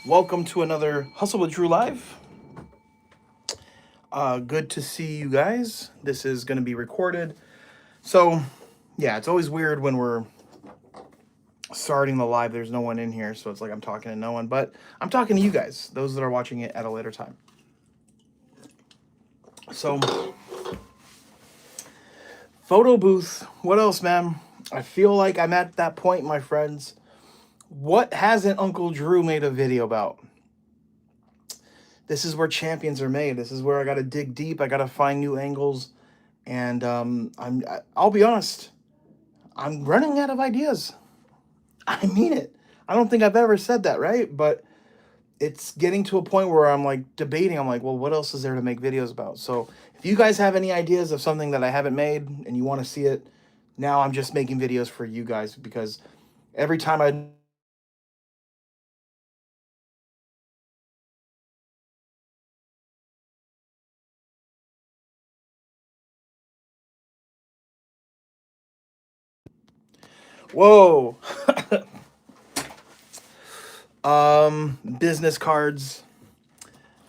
Welcome to another Hustle with Drew Live. Good to see you guys. This is going to be recorded. So, yeah, it's always weird when we're starting the live. There's no one in here, so it's like I'm talking to no one, but I'm talking to you guys, those that are watching it at a later time. So, photo booth. What else, man? I feel like I'm at that point, my friends. What hasn't Uncle Drew made a video about? This is where champions are made. This is where I got to dig deep. I got to find new angles. And I'll be honest, I'm running out of ideas. I mean it. I don't think I've ever said that, right? But it's getting to a point where I'm like debating. I'm like, well, what else is there to make videos about? So if you guys have any ideas of something that I haven't made and you want to see it, now I'm just making videos for you guys because every time I whoa, business cards.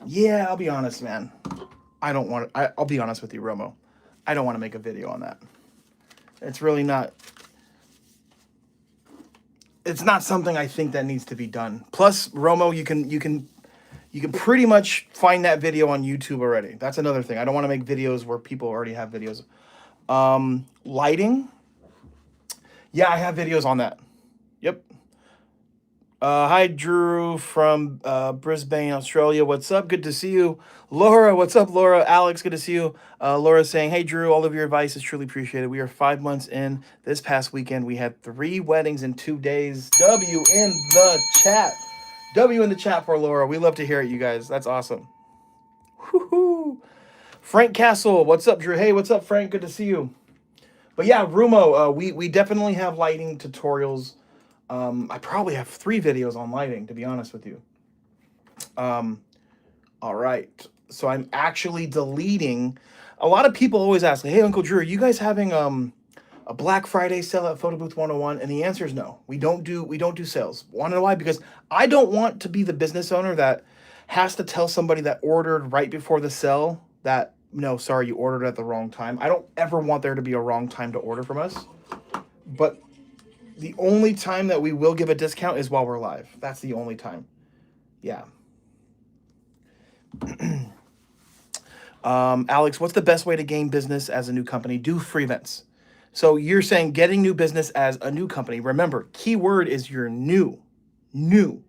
Yeah, I'll be honest, man. I don't want. I'll be honest with you, Romo. I don't want to make a video on that. It's really not. It's not something I think that needs to be done. Plus, Romo, you can pretty much find that video on YouTube already. That's another thing. I don't want to make videos where people already have videos. Lighting. Yeah, I have videos on that. Yep. Hi, Drew from Brisbane, Australia. What's up? Good to see you. Laura, what's up, Laura? Alex, good to see you. Laura saying, hey, Drew, all of your advice is truly appreciated. We are 5 months in. This past weekend, we had 3 weddings in 2 days. W in the chat. W in the chat for Laura. We love to hear it, you guys. That's awesome. Woo-hoo. Frank Castle, what's up, Drew? Hey, what's up, Frank? Good to see you. But yeah, Rumo, we definitely have lighting tutorials. I probably have 3 videos on lighting, to be honest with you. All right. So I'm actually deleting. A lot of people always ask, hey, Uncle Drew, are you guys having a Black Friday sale at Photo Booth 101? And the answer is no. We don't do sales. Want to know why? Because I don't want to be the business owner that has to tell somebody that ordered right before the sale that no, sorry, you ordered at the wrong time. I don't ever want there to be a wrong time to order from us. But the only time that we will give a discount is while we're live. That's the only time. Yeah. Alex, what's the best way to gain business as a new company? Do free events. So you're saying getting new business as a new company. Remember, key word is you're new. New.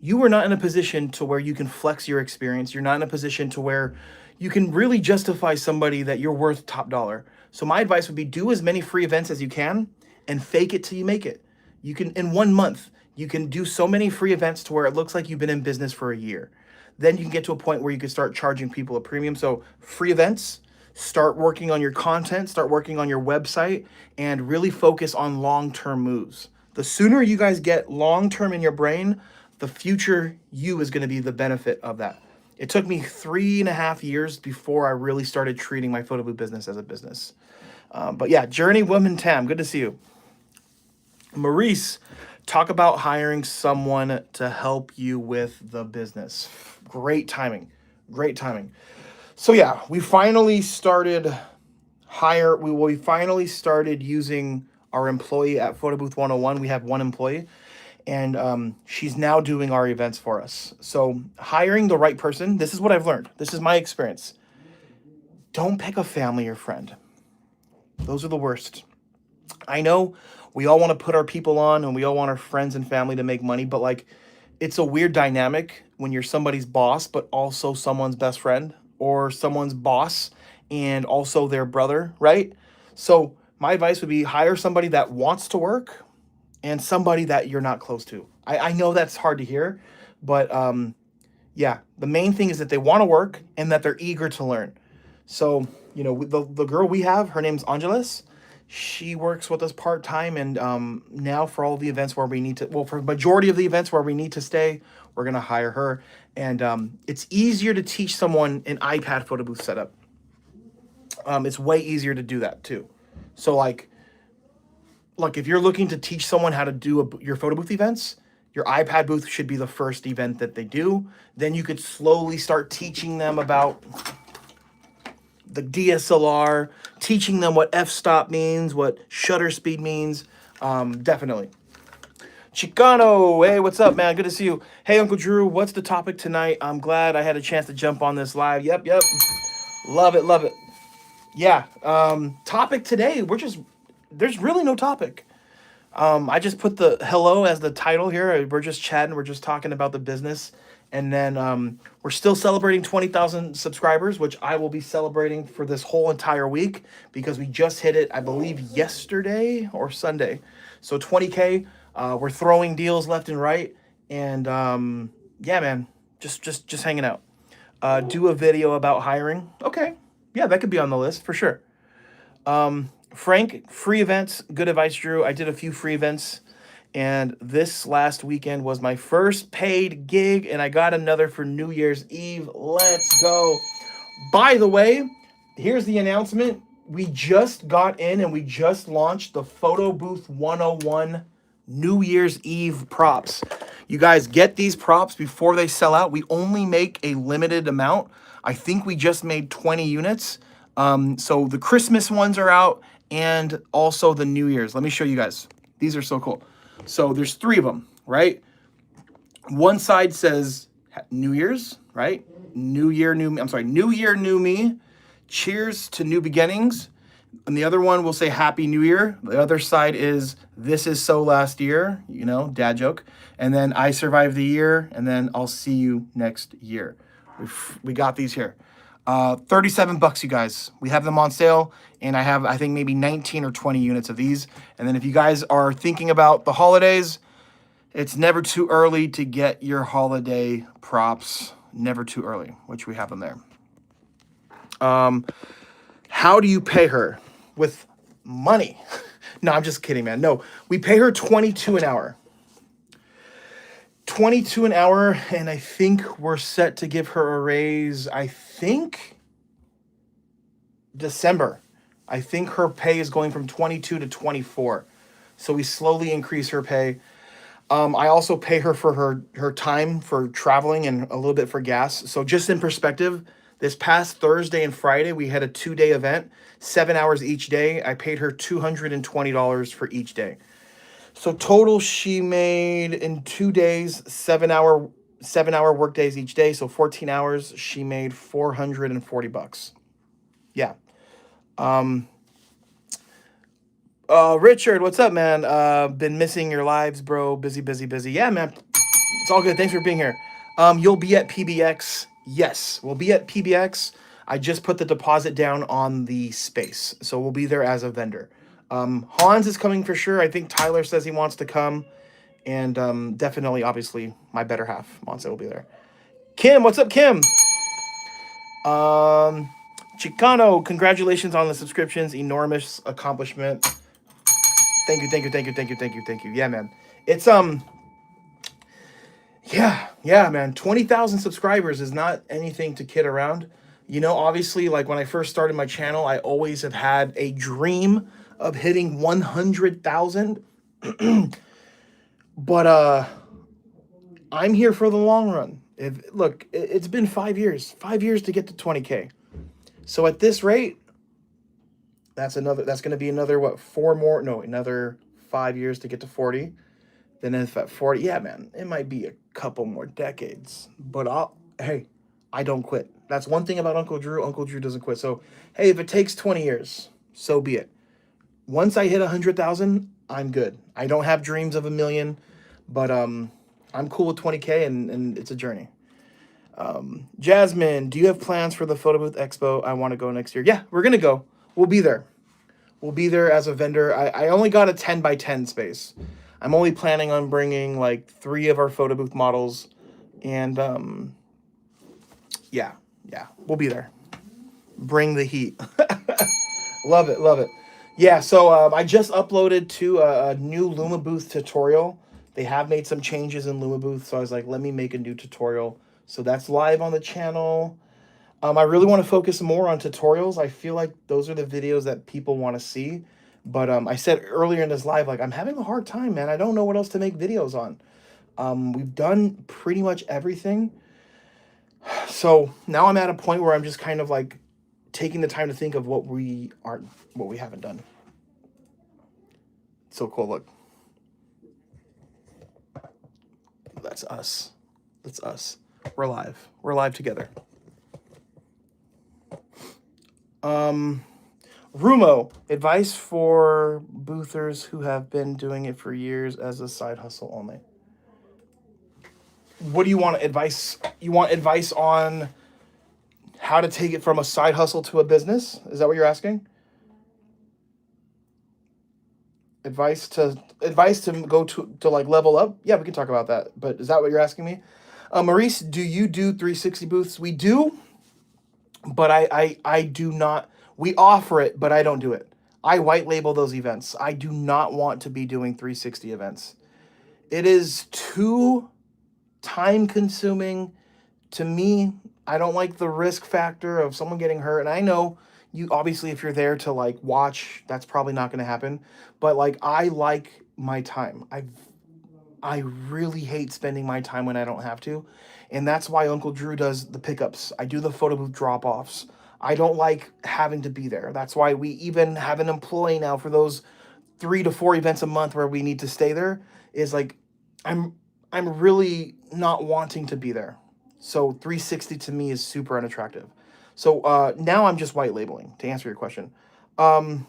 You are not in a position to where you can flex your experience. You're not in a position to where you can really justify somebody that you're worth top dollar. So my advice would be do as many free events as you can and fake it till you make it. You can in 1 month, you can do so many free events to where it looks like you've been in business for a year. Then you can get to a point where you can start charging people a premium. So free events, start working on your content, start working on your website, and really focus on long-term moves. The sooner you guys get long-term in your brain, the future you is going to be the benefit of that. It took me 3.5 years before I really started treating my photo booth business as a business. But yeah, Journey Woman Tam, good to see you. Maurice, talk about hiring someone to help you with the business. Great timing. Great timing. So yeah, we finally started we finally started using our employee at Photo Booth 101. We have one employee and she's now doing our events for us. So hiring the right person, this is what I've learned. This is my experience. Don't pick a family or friend. Those are the worst. I know we all want to put our people on and we all want our friends and family to make money, but like it's a weird dynamic when you're somebody's boss, but also someone's best friend or someone's boss and also their brother, right? So my advice would be hire somebody that wants to work and somebody that you're not close to. I know that's hard to hear, but yeah, the main thing is that they want to work and that they're eager to learn. So, the girl we have, her name's Angeles. She works with us part time, and now for all the events where we need to, well, for the majority of the events where we need to stay, we're gonna hire her. And it's easier to teach someone an iPad photo booth setup. It's way easier to do that too. So like if you're looking to teach someone how to do your photo booth events, Your iPad booth should be the first event that they do. Then you could slowly start teaching them about the DSLR, teaching them what f-stop means, what shutter speed means. Definitely. Chicano, hey, what's up, man? Good to see you. Hey, Uncle Drew, what's the topic tonight? I'm glad I had a chance to jump on this live. Yep. Love it, love it. Yeah, topic today, there's really no topic. I just put the hello as the title here. We're just chatting. We're just talking about the business. And then we're still celebrating 20,000 subscribers, which I will be celebrating for this whole entire week because we just hit it, I believe, yesterday or Sunday. So 20K, we're throwing deals left and right. And yeah, man, just hanging out. Do a video about hiring. Okay. Yeah, that could be on the list for sure. Frank, free events, good advice, Drew. I did a few free events, and this last weekend was my first paid gig, and I got another for New Year's Eve. Let's go. By the way, here's the announcement. We just got in and we just launched the Photo Booth 101 New Year's Eve props. You guys get these props before they sell out. We only make a limited amount. I think we just made 20 units. So the Christmas ones are out and also the New Year's. Let me show you guys. These are so cool. So there's 3 of them, right? One side says New Year's, right? New Year, New Me. Cheers to new beginnings. And the other one will say Happy New Year. The other side is This Is So Last Year, you know, dad joke. And then I Survived the Year, and then I'll see you next year. We got these here. 37 bucks, you guys. We have them on sale, and I have, I think, maybe 19 or 20 units of these. And then if you guys are thinking about the holidays, it's never too early to get your holiday props. Never too early, which we have them there. How do you pay her? With money. No, I'm just kidding, man. No, we pay her $22 an hour. $22 an hour, and I think we're set to give her a raise, I think, December. I think her pay is going from 22 to 24. So we slowly increase her pay. I also pay her for her time for traveling and a little bit for gas. So just in perspective, this past Thursday and Friday, we had a 2-day event, 7 hours each day. I paid her $220 for each day. So total, she made in 2 days, 7-hour work days each day. So 14 hours, she made $440. Yeah. Richard, what's up, man? Been missing your lives, bro. Busy. Yeah, man. It's all good. Thanks for being here. You'll be at PBX. Yes, we'll be at PBX. I just put the deposit down on the space. So we'll be there as a vendor. Hans is coming for sure. I think Tyler says he wants to come. And definitely, obviously, my better half, Monse, will be there. Kim, what's up, Kim? Chicano, congratulations on the subscriptions. Enormous accomplishment. Thank you. Yeah, man. It's, yeah, man. 20,000 subscribers is not anything to kid around. You know, obviously, like when I first started my channel, I always have had a dream of hitting 100,000. But I'm here for the long run. Look, it's been 5 years. 5 years to get to 20K. So at this rate, that's going to be another, what, another 5 years to get to 40. Then if at 40, yeah, man, it might be a couple more decades. But hey, I don't quit. That's one thing about Uncle Drew. Uncle Drew doesn't quit. So, hey, if it takes 20 years, so be it. Once I hit 100,000, I'm good. I don't have dreams of 1 million, but I'm cool with 20K, and it's a journey. Jasmine, do you have plans for the Photo Booth Expo? I want to go next year. Yeah, we're going to go. We'll be there. We'll be there as a vendor. I only got a 10 by 10 space. I'm only planning on bringing like 3 of our photo booth models, and yeah, we'll be there. Bring the heat. Love it. Yeah, so I just uploaded to a new Luma Booth tutorial. They have made some changes in Luma Booth, so I was like, let me make a new tutorial. So that's live on the channel. I really want to focus more on tutorials. I feel like those are the videos that people want to see. But I said earlier in this live, like, I'm having a hard time, man. I don't know what else to make videos on. We've done pretty much everything. So now I'm at a point where I'm just kind of like taking the time to think of what we haven't done. So cool. Look, that's us. That's us. We're live. We're live together. Rumo, advice for boothers who have been doing it for years as a side hustle only. What do you want advice? You want advice on how to take it from a side hustle to a business? Is that what you're asking? Advice to go to like level up? Yeah, we can talk about that. But is that what you're asking me? Maurice, do you do 360 booths? We do, but I do not. We offer it, but I don't do it. I white label those events. I do not want to be doing 360 events. It is too time consuming to me. I don't like the risk factor of someone getting hurt. And I know you obviously, if you're there to like watch, that's probably not going to happen. But like, I like my time. I really hate spending my time when I don't have to. And that's why Uncle Drew does the pickups. I do the photo booth drop offs. I don't like having to be there. That's why we even have an employee now for those 3 to 4 events a month where we need to stay there. Is like, I'm I'm really not wanting to be there. So 360 to me is super unattractive. So now I'm just white labeling to answer your question. Um,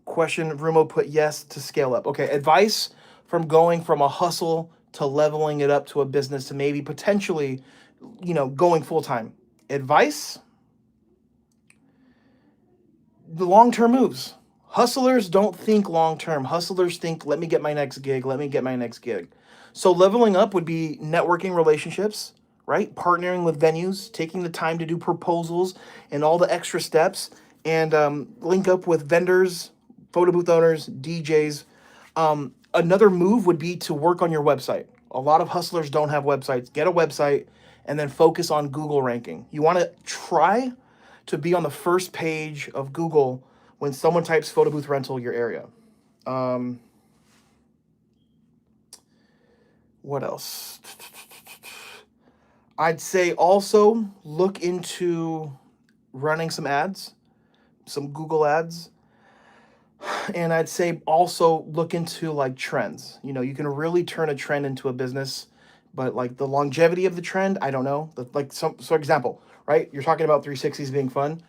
Question Rumo put yes to scale up. Okay, advice from going from a hustle to leveling it up to a business to maybe potentially, going full time. Advice: the long term moves. Hustlers don't think long term. Hustlers think, let me get my next gig, let me get my next gig. So leveling up would be networking relationships, right? Partnering with venues, taking the time to do proposals and all the extra steps, and link up with vendors, photo booth owners, DJs. Another move would be to work on your website. A lot of hustlers don't have websites. Get a website and then focus on Google ranking. You want to try to be on the first page of Google when someone types photo booth rental your area. Um, what else? I'd say also look into running some ads, some Google ads. And I'd say also look into like trends. You can really turn a trend into a business, but like the longevity of the trend, I don't know. Like so example, right? You're talking about 360s being fun.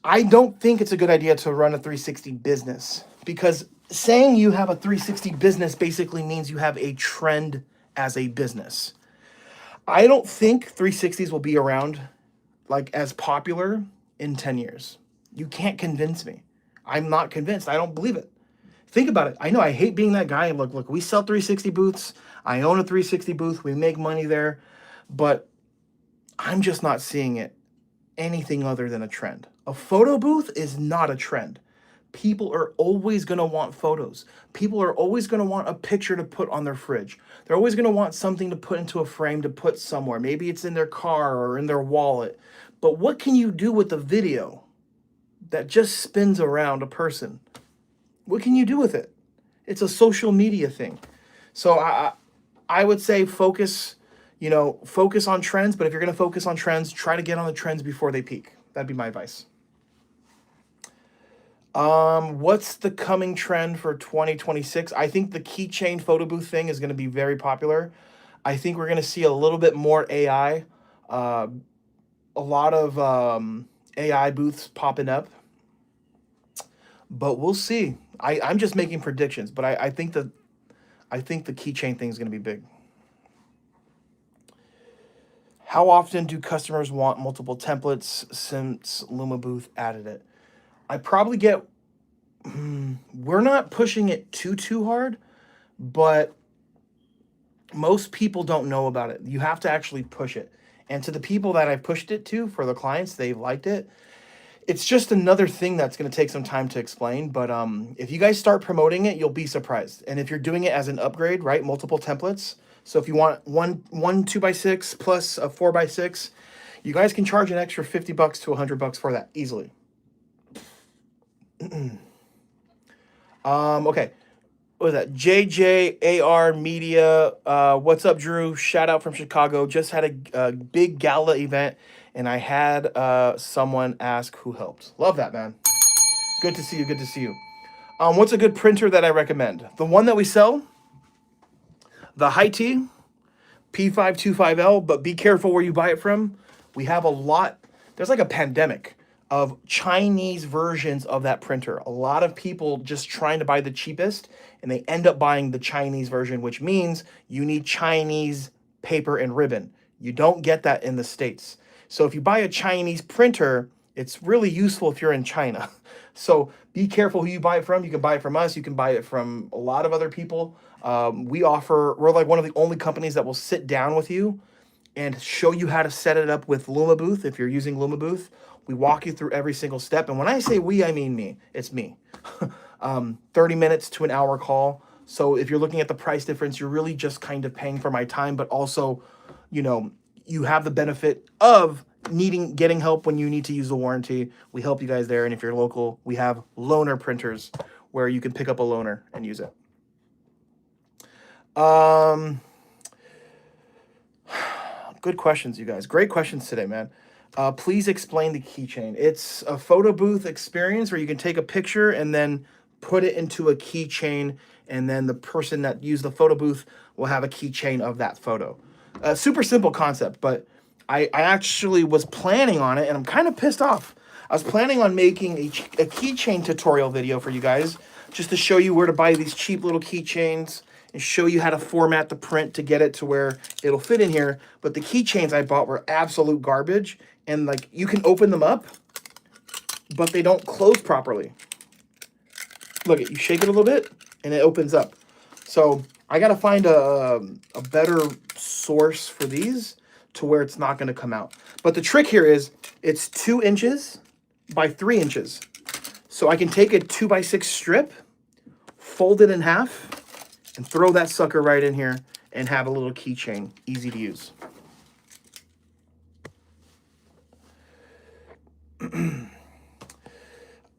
I don't think it's a good idea to run a 360 business because saying you have a 360 business basically means you have a trend as a business. I don't think 360s will be around like as popular in 10 years. You can't convince me. I'm not convinced. I don't believe it. Think about it. I know I hate being that guy. Look, we sell 360 booths. I own a 360 booth. We make money there, but I'm just not seeing it anything other than a trend. A photo booth is not a trend. People are always going to want photos. People are always going to want a picture to put on their fridge. They're always going to want something to put into a frame to put somewhere. Maybe it's in their car or in their wallet. But what can you do with a video that just spins around a person? What can you do with it? It's a social media thing. So I would say focus on trends, but if you're going to focus on trends, try to get on the trends before they peak. That'd be my advice. What's the coming trend for 2026? I think the keychain photo booth thing is going to be very popular. I think we're going to see a little bit more AI, a lot of AI booths popping up, but we'll see. I'm just making predictions, but I think the keychain thing is going to be big. How often do customers want multiple templates since Luma Booth added it? I probably get, we're not pushing it too hard, but most people don't know about it. You have to actually push it. And to the people that I pushed it to, for the clients, they've liked it. It's just another thing that's going to take some time to explain. But if you guys start promoting it, you'll be surprised. And if you're doing it as an upgrade, right, multiple templates. So if you want one 2x6 plus a 4x6, you guys can charge an extra $50 to $100 for that easily. Okay. what was that? JJAR Media. What's up, Drew? Shout out from Chicago. Just had a big gala event, and I had someone ask who helped. Love that, man. Good to see you. Good to see you. What's a good printer that I recommend? The one that we sell, the Hi-T P525L, but be careful where you buy it from. We have a lot, there's like a pandemic of Chinese versions of that printer. A lot of people just trying to buy the cheapest, and they end up buying the Chinese version, which means you need Chinese paper and ribbon. You don't get that in the States. So if you buy a Chinese printer, it's really useful if you're in China. So be careful who you buy it from. You can buy it from us. You can buy it from a lot of other people. We're like one of the only companies that will sit down with you and show you how to set it up with LumaBooth. If you're using LumaBooth, we walk you through every single step. And when I say we, I mean me. It's me. 30 minutes to an hour call. So if you're looking at the price difference, you're really just kind of paying for my time, but also, you have the benefit of getting help when you need to use the warranty. We help you guys there. And if you're local, we have loaner printers where you can pick up a loaner and use it. Good questions, you guys. Great questions today, man. Please explain the keychain. It's a photo booth experience where you can take a picture and then put it into a keychain, and then the person that used the photo booth will have a keychain of that photo. Super simple concept, but I actually was planning on it, and I'm kind of pissed off. I was planning on making a keychain tutorial video for you guys, just to show you where to buy these cheap little keychains and show you how to format the print to get it to where it'll fit in here. But the keychains I bought were absolute garbage, and like you can open them up, but they don't close properly. Look, you shake it a little bit, and it opens up. So I got to find a better source for these to where it's not going to come out. But the trick here is it's 2 inches by 3 inches. So I can take a 2x6 strip, fold it in half, and throw that sucker right in here and have a little keychain. Easy to use.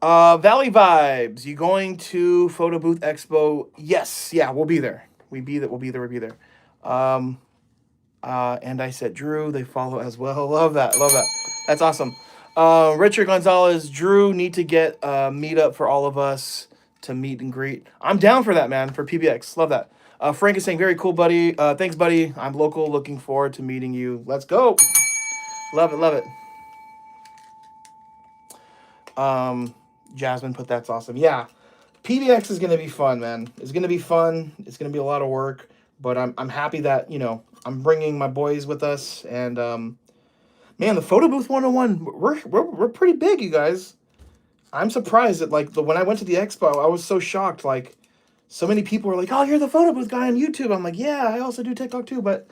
Valley Vibes, you going to Photo Booth Expo? Yes, yeah, we'll be there. We'll be there. And I said, Drew, they follow as well. Love that. That's awesome. Richard Gonzalez, Drew, need to get a meetup for all of us to meet and greet. I'm down for that, man, for PBX. Love that. Frank is saying, very cool, buddy. Thanks, buddy. I'm local. Looking forward to meeting you. Let's go. Love it. Jasmine put that's awesome. Yeah, PBX is going to be fun, man. It's going to be fun. It's going to be a lot of work, but I'm happy that, I'm bringing my boys with us. And, man, the Photo Booth 101, we're pretty big, you guys. I'm surprised that, like, when I went to the expo, I was so shocked. Like, so many people were like, oh, you're the Photo Booth guy on YouTube. I'm like, yeah, I also do TikTok too, but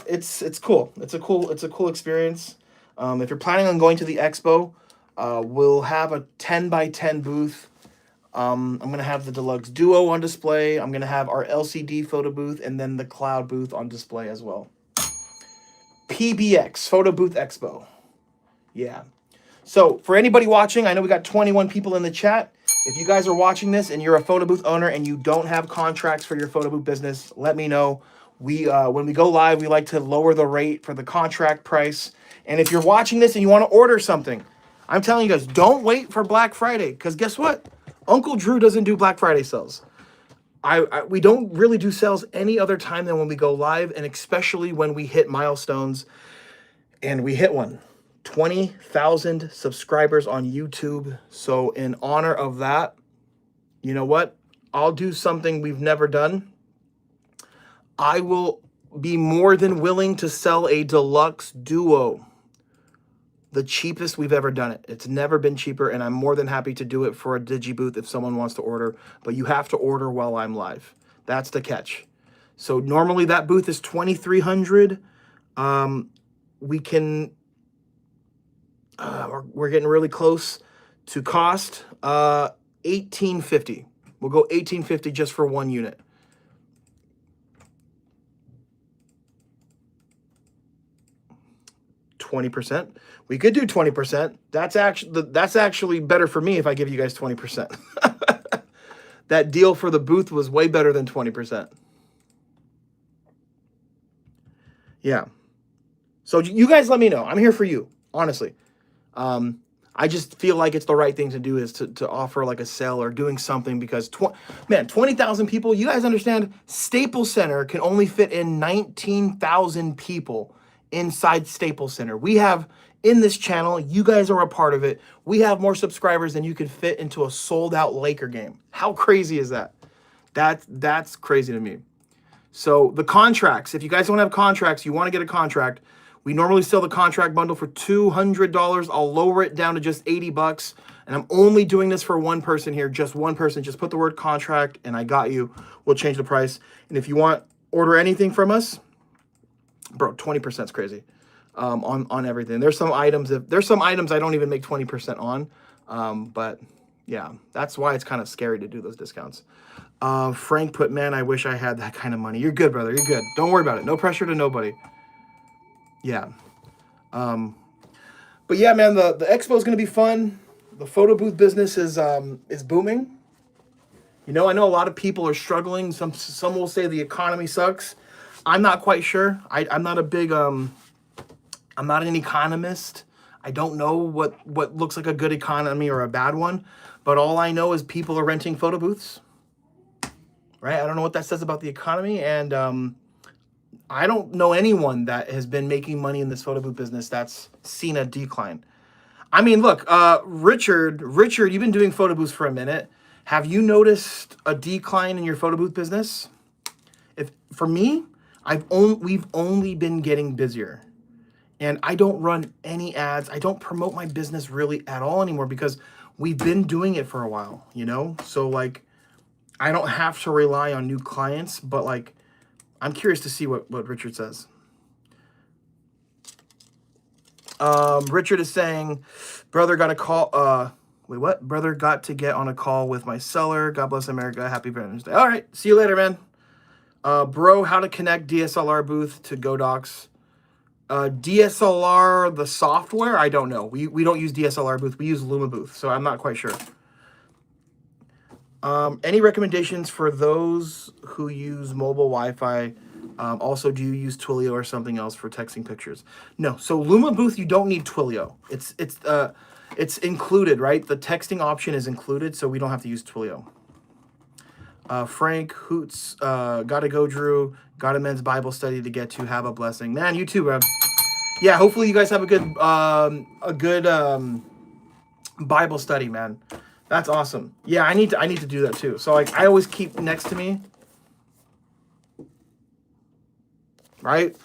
it's cool. It's a cool experience. If you're planning on going to the expo, we'll have a 10x10 booth. I'm going to have the Deluxe Duo on display. I'm going to have our LCD photo booth and then the Cloud booth on display as well. PBX, Photo Booth Expo. Yeah. So for anybody watching, I know we got 21 people in the chat. If you guys are watching this and you're a photo booth owner and you don't have contracts for your photo booth business, let me know. When we go live, we like to lower the rate for the contract price. And if you're watching this and you want to order something, I'm telling you guys, don't wait for Black Friday, because guess what? Uncle Drew doesn't do Black Friday sales. We don't really do sales any other time than when we go live, and especially when we hit milestones. And we hit one. 20,000 subscribers on YouTube. So in honor of that, you know what? I'll do something we've never done. I will be more than willing to sell a Deluxe Duo. The cheapest we've ever done it. It's never been cheaper, and I'm more than happy to do it for a DigiBooth if someone wants to order, but you have to order while I'm live. That's the catch. So normally that booth is $2,300. We're getting really close to cost. $1,850. We'll go $1,850 just for one unit. $20%. We could do 20%. That's actually better for me if I give you guys 20%. that deal for the booth was way better than 20%. Yeah. So you guys let me know. I'm here for you, honestly. I just feel like it's the right thing to do is to offer like a sale or doing something because, man, 20,000 people, you guys understand, Staples Center can only fit in 19,000 people inside Staples Center. We have, in this channel, you guys are a part of it. We have more subscribers than you could fit into a sold out Laker game. How crazy is that? That's crazy to me. So the contracts, if you guys don't have contracts, you want to get a contract, we normally sell the contract bundle for $200. I'll lower it down to just $80. And I'm only doing this for one person here, just one person. Just put the word contract and I got you. We'll change the price. And if you want, order anything from us, bro, 20% is crazy on everything. There's some items I don't even make 20% on. But yeah, that's why it's kind of scary to do those discounts. Frank put, man, I wish I had that kind of money. You're good, brother. You're good. Don't worry about it. No pressure to nobody. Yeah. But yeah, man, the expo is going to be fun. The photo booth business is booming. You know, I know a lot of people are struggling. Some will say the economy sucks. I'm not quite sure. I'm not a big, I'm not an economist. I don't know what looks like a good economy or a bad one. But all I know is people are renting photo booths. Right? I don't know what that says about the economy. And, I don't know anyone that has been making money in this photo booth business that's seen a decline. I mean, look, Richard, you've been doing photo booths for a minute. Have you noticed a decline in your photo booth business? For me, we've only been getting busier. And I don't run any ads. I don't promote my business really at all anymore because we've been doing it for a while, you know? So like, I don't have to rely on new clients, but like, I'm curious to see what Richard says. Richard is saying, brother got a call. Wait, what? Brother got to get on a call with my seller. God bless America. Happy Veterans Day. All right. See you later, man. Bro, how to connect DSLR booth to GoDocs. DSLR, the software, I don't know. We don't use DSLR booth. We use Luma booth. So I'm not quite sure. Any recommendations for those who use mobile Wi-Fi? Also, do you use Twilio or something else for texting pictures? No. So Luma booth, you don't need Twilio. It's included, right? The texting option is included, so we don't have to use Twilio. Frank Hoots, gotta go, Drew. Got a men's Bible study to get to. Have a blessing, man. You too, bro. Yeah, hopefully you guys have a good Bible study, man. That's awesome. Yeah, I need to do that too. So like I always keep next to me. Right?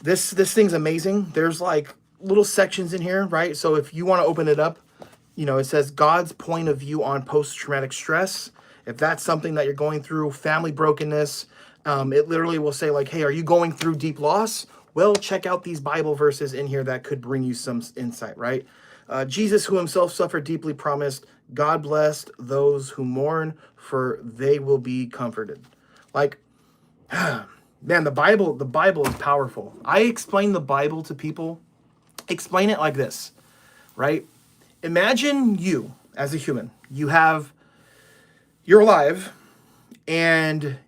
This thing's amazing. There's like little sections in here, right? So if you want to open it up, you know, it says God's point of view on post-traumatic stress. If that's something that you're going through, family brokenness, it literally will say like, hey, are you going through deep loss? Well, check out these Bible verses in here that could bring you some insight, right? Jesus, who himself suffered deeply, promised, God blessed those who mourn, for they will be comforted. Like, man, the Bible is powerful. I explain the Bible to people. Explain it like this, right? Imagine you as a human. You're alive, and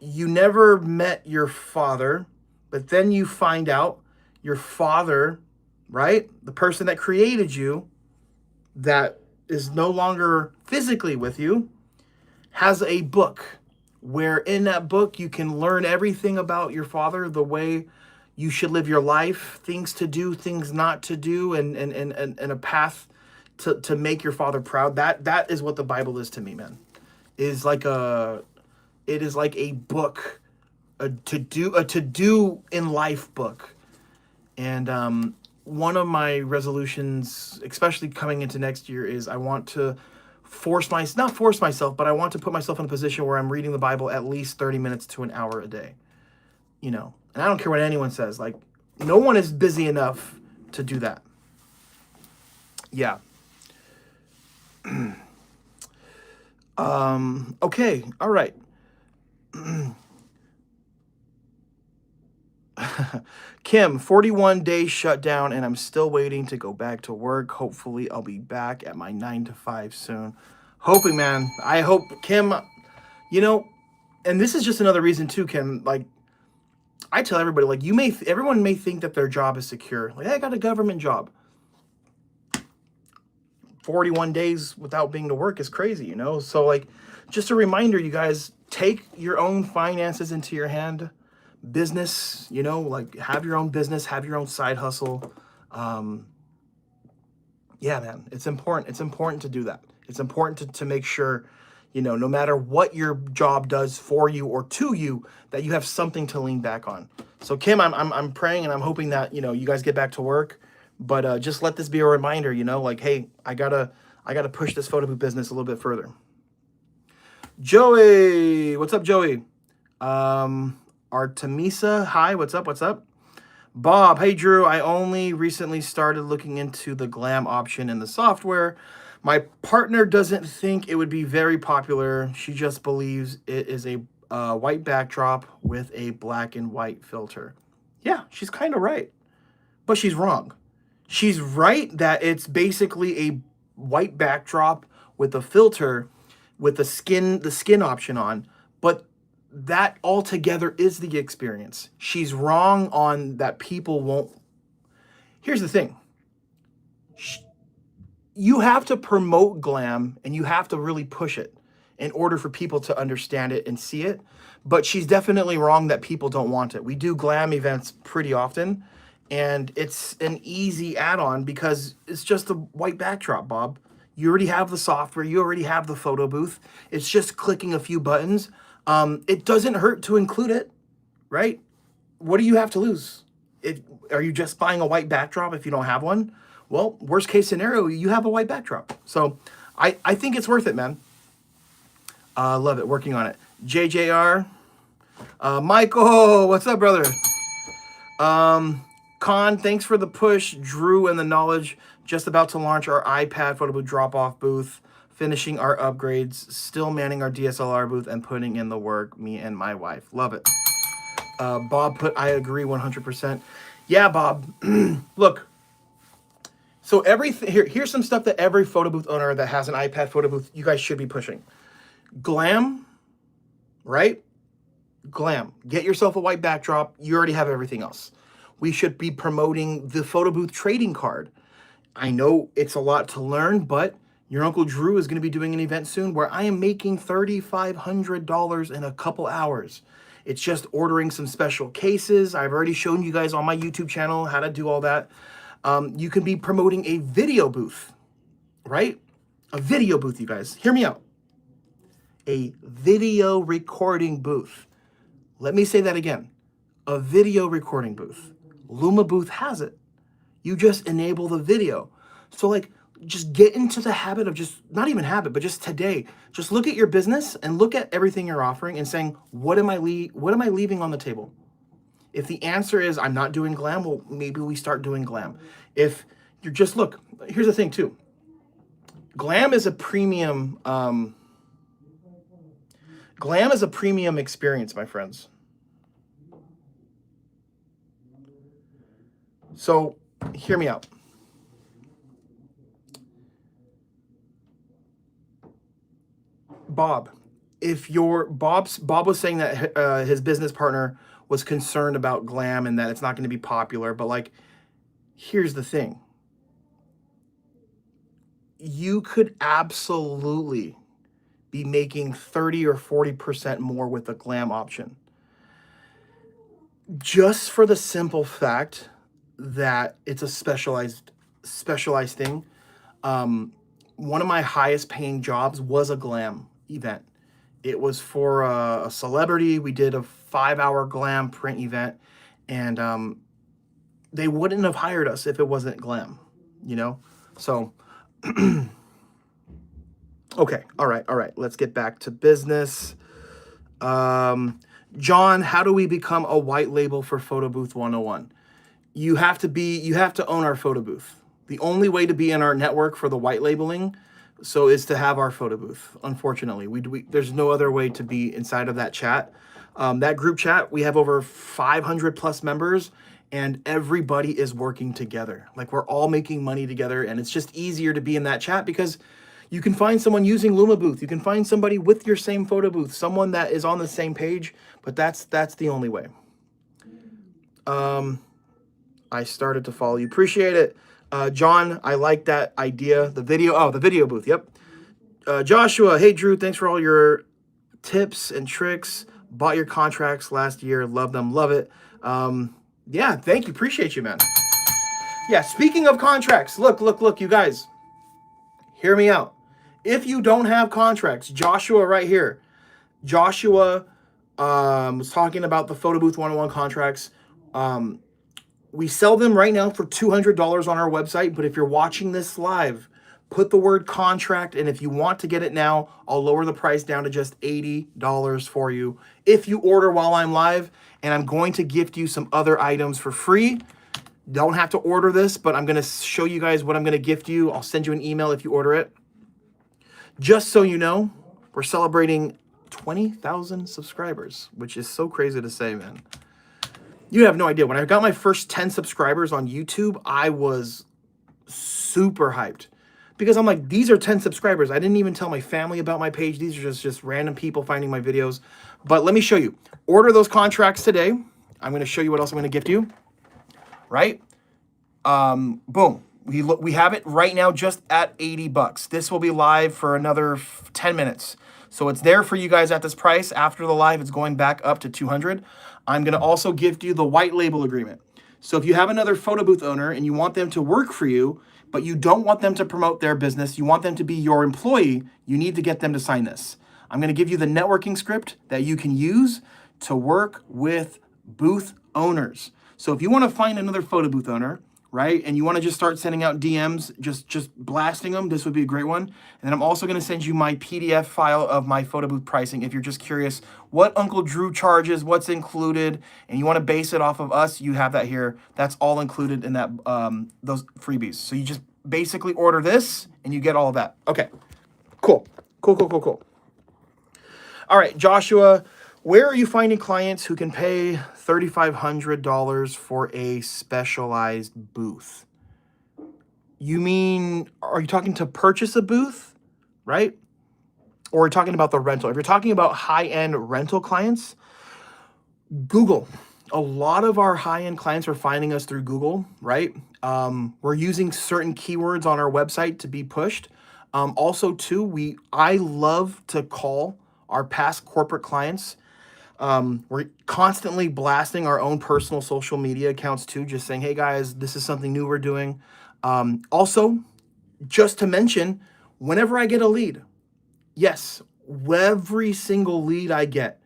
you never met your father, but then you find out your father, right? The person that created you, that is no longer physically with you, has a book where in that book you can learn everything about your father, the way you should live your life, things to do, things not to do, and a path to make your father proud. That is what the Bible is to me, man. It is like a book, a to do in life book. And one of my resolutions, especially coming into next year, is I want to not force myself, but I want to put myself in a position where I'm reading the Bible at least 30 minutes to an hour a day. You know, and I don't care what anyone says. Like, no one is busy enough to do that. Yeah. Okay. All right. Kim, 41 days shut down and I'm still waiting to go back to work. Hopefully I'll be back at my 9 to 5 soon. Hoping, man. I hope, Kim, you know, and this is just another reason too, Kim. Like, I tell everybody, like, everyone may think that their job is secure. Like, hey, I got a government job. 41 days without being to work is crazy, you know? So, like, just a reminder, you guys, take your own finances into your hand. Business, you know, like, have your own business, have your own side hustle. Um, yeah, man, it's important. It's important to do that. It's important to make sure, you know, no matter what your job does for you or to you, that you have something to lean back on. So, Kim, I'm praying and I'm hoping that, you know, you guys get back to work. But just let this be a reminder, you know, like, hey, I gotta push this photo booth business a little bit further. Joey, what's up, Joey? Artemisa, hi, what's up? What's up? Bob, hey Drew, I only recently started looking into the glam option in the software. My partner doesn't think it would be very popular. She just believes it is a white backdrop with a black and white filter. Yeah, she's kind of right, but she's wrong. She's right that it's basically a white backdrop with a filter with the skin option on, but that altogether is the experience. She's wrong on that people won't. Here's the thing. You have to promote glam and you have to really push it in order for people to understand it and see it. But she's definitely wrong that people don't want it. We do glam events pretty often, and it's an easy add-on because it's just a white backdrop, Bob. You already have the software. You already have the photo booth. It's just clicking a few buttons. It doesn't hurt to include it, right? What do you have to lose? Are you just buying a white backdrop if you don't have one? Well, worst case scenario, you have a white backdrop. So I think it's worth it, man. Love it. Working on it. JJR. Michael, what's up, brother? Con, thanks for the push. Drew and the knowledge. Just about to launch our iPad photo booth drop-off booth. Finishing our upgrades. Still manning our DSLR booth and putting in the work. Me and my wife. Love it. Bob put, I agree 100%. Yeah, Bob. Look. So here's some stuff that every photo booth owner that has an iPad photo booth, you guys should be pushing. Glam, right? Glam. Get yourself a white backdrop. You already have everything else. We should be promoting the photo booth trading card. I know it's a lot to learn, but your Uncle Drew is going to be doing an event soon where I am making $3,500 in a couple hours. It's just ordering some special cases. I've already shown you guys on my YouTube channel how to do all that. You can be promoting a video booth, right? A video booth, you guys. Hear me out. A video recording booth. Let me say that again. A video recording booth. Luma Booth has it. You just enable the video. So, like, just get into the habit of just, not even habit, but just today, just look at your business and look at everything you're offering and saying, what am I leaving on the table? If the answer is I'm not doing glam, well, maybe we start doing glam. If you're just, look, here's the thing too. Glam is a premium, experience, my friends. So hear me out. Bob, Bob was saying that his business partner was concerned about glam and that it's not going to be popular, but like, here's the thing. You could absolutely be making 30 or 40% more with the glam option. Just for the simple fact that it's a specialized thing. One of my highest paying jobs was a glam event. It was for a celebrity. We did a 5-hour glam print event, and they wouldn't have hired us if it wasn't glam, you know? So, okay, all right. Let's get back to business. John, how do we become a white label for Photo Booth 101? You have to own our photo booth. The only way to be in our network for the white labeling is to have our photo booth. Unfortunately, there's no other way to be inside of that chat. That group chat, we have over 500 plus members, and everybody is working together. Like, we're all making money together, and it's just easier to be in that chat because, You can find someone using Luma Booth. You can find somebody with your same photo booth, someone that is on the same page, but that's the only way. I started to follow you. Appreciate it. John, I like that idea. The video booth. Yep. Joshua, hey, Drew, thanks for all your tips and tricks. Bought your contracts last year. Love them. Love it. Yeah, thank you. Appreciate you, man. Yeah, speaking of contracts, look, you guys, hear me out. If you don't have contracts, Joshua right here, Joshua was talking about the Photo Booth 101 contracts. We sell them right now for $200 on our website, but if you're watching this live, put the word contract, and if you want to get it now, I'll lower the price down to just $80 for you if you order while I'm live, and I'm going to gift you some other items for free. Don't have to order this, but I'm going to show you guys what I'm going to gift you. I'll send you an email if you order it. Just so you know, we're celebrating 20,000 subscribers, which is so crazy to say, man. You have no idea. When I got my first 10 subscribers on YouTube, I was super hyped because I'm like, these are 10 subscribers. I didn't even tell my family about my page. These are just random people finding my videos. But let me show you. Order those contracts today. I'm going to show you what else I'm going to gift you. Right? Boom. We have it right now just at $80. This will be live for another 10 minutes. So it's there for you guys at this price. After the live, it's going back up to $200. I'm going to also gift you the white label agreement. So if you have another photo booth owner and you want them to work for you, but you don't want them to promote their business, you want them to be your employee, you need to get them to sign this. I'm going to give you the networking script that you can use to work with booth owners. So if you want to find another photo booth owner, right, and you want to just start sending out DMs, just blasting them, this would be a great one. And then I'm also going to send you my PDF file of my photo booth pricing if you're just curious what Uncle Drew charges, what's included, and you want to base it off of us, you have that here. That's all included in that those freebies. So you just basically order this and you get all of that. Okay, cool. All right, Joshua, where are you finding clients who can pay $3,500 for a specialized booth? You mean, are you talking to purchase a booth, right? Or are you talking about the rental? If you're talking about high-end rental clients, Google. A lot of our high-end clients are finding us through Google, right? We're using certain keywords on our website to be pushed. Also, too, I love to call our past corporate clients. We're constantly blasting our own personal social media accounts too, just saying, hey guys, this is something new we're doing. Also, just to mention, whenever I get a lead, yes, every single lead I get,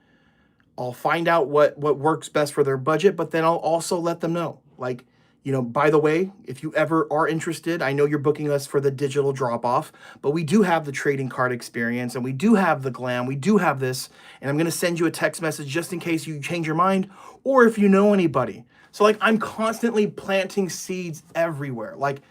I'll find out what works best for their budget, but then I'll also let them know, like, you know, by the way, if you ever are interested, I know you're booking us for the digital drop-off, but we do have the trading card experience and we do have the glam, we do have this, and I'm going to send you a text message just in case you change your mind or if you know anybody. So like I'm constantly planting seeds everywhere. Like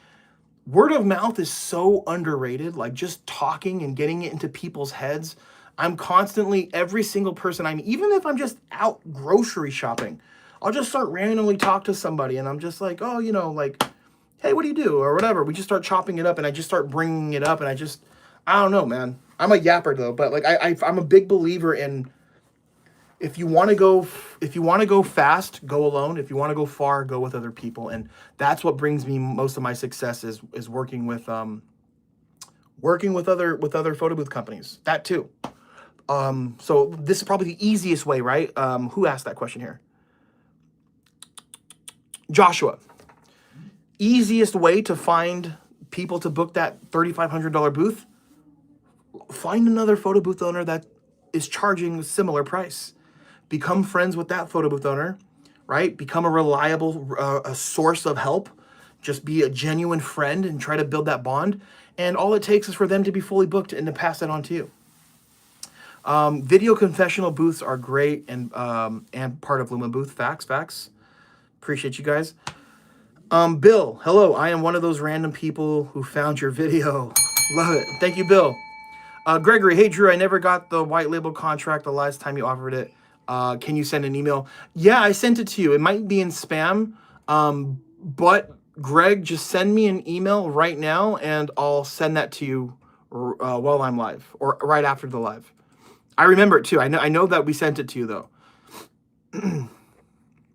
word of mouth is so underrated, like just talking and getting it into people's heads. I'm constantly, every single person even if I'm just out grocery shopping, I'll just start randomly talk to somebody and I'm just like, oh, you know, like, hey, what do you do? Or whatever. We just start chopping it up and I just start bringing it up and I don't know, man. I'm a yapper though, but like I'm a big believer in if you want to go fast, go alone. If you want to go far, go with other people. And that's what brings me most of my success is working with other photo booth companies. That too. So this is probably the easiest way, right? Who asked that question here? Joshua, easiest way to find people to book that $3,500 booth, find another photo booth owner that is charging a similar price. Become friends with that photo booth owner, right? Become a reliable a source of help. Just be a genuine friend and try to build that bond. And all it takes is for them to be fully booked and to pass that on to you. Video confessional booths are great and part of Luma Booth. Facts. Appreciate you guys. Bill, hello. I am one of those random people who found your video. Love it. Thank you, Bill. Gregory, hey, Drew, I never got the white label contract the last time you offered it. Can you send an email? Yeah, I sent it to you. It might be in spam. But Greg, just send me an email right now and I'll send that to you while I'm live or right after the live. I remember it too. I know that we sent it to you though.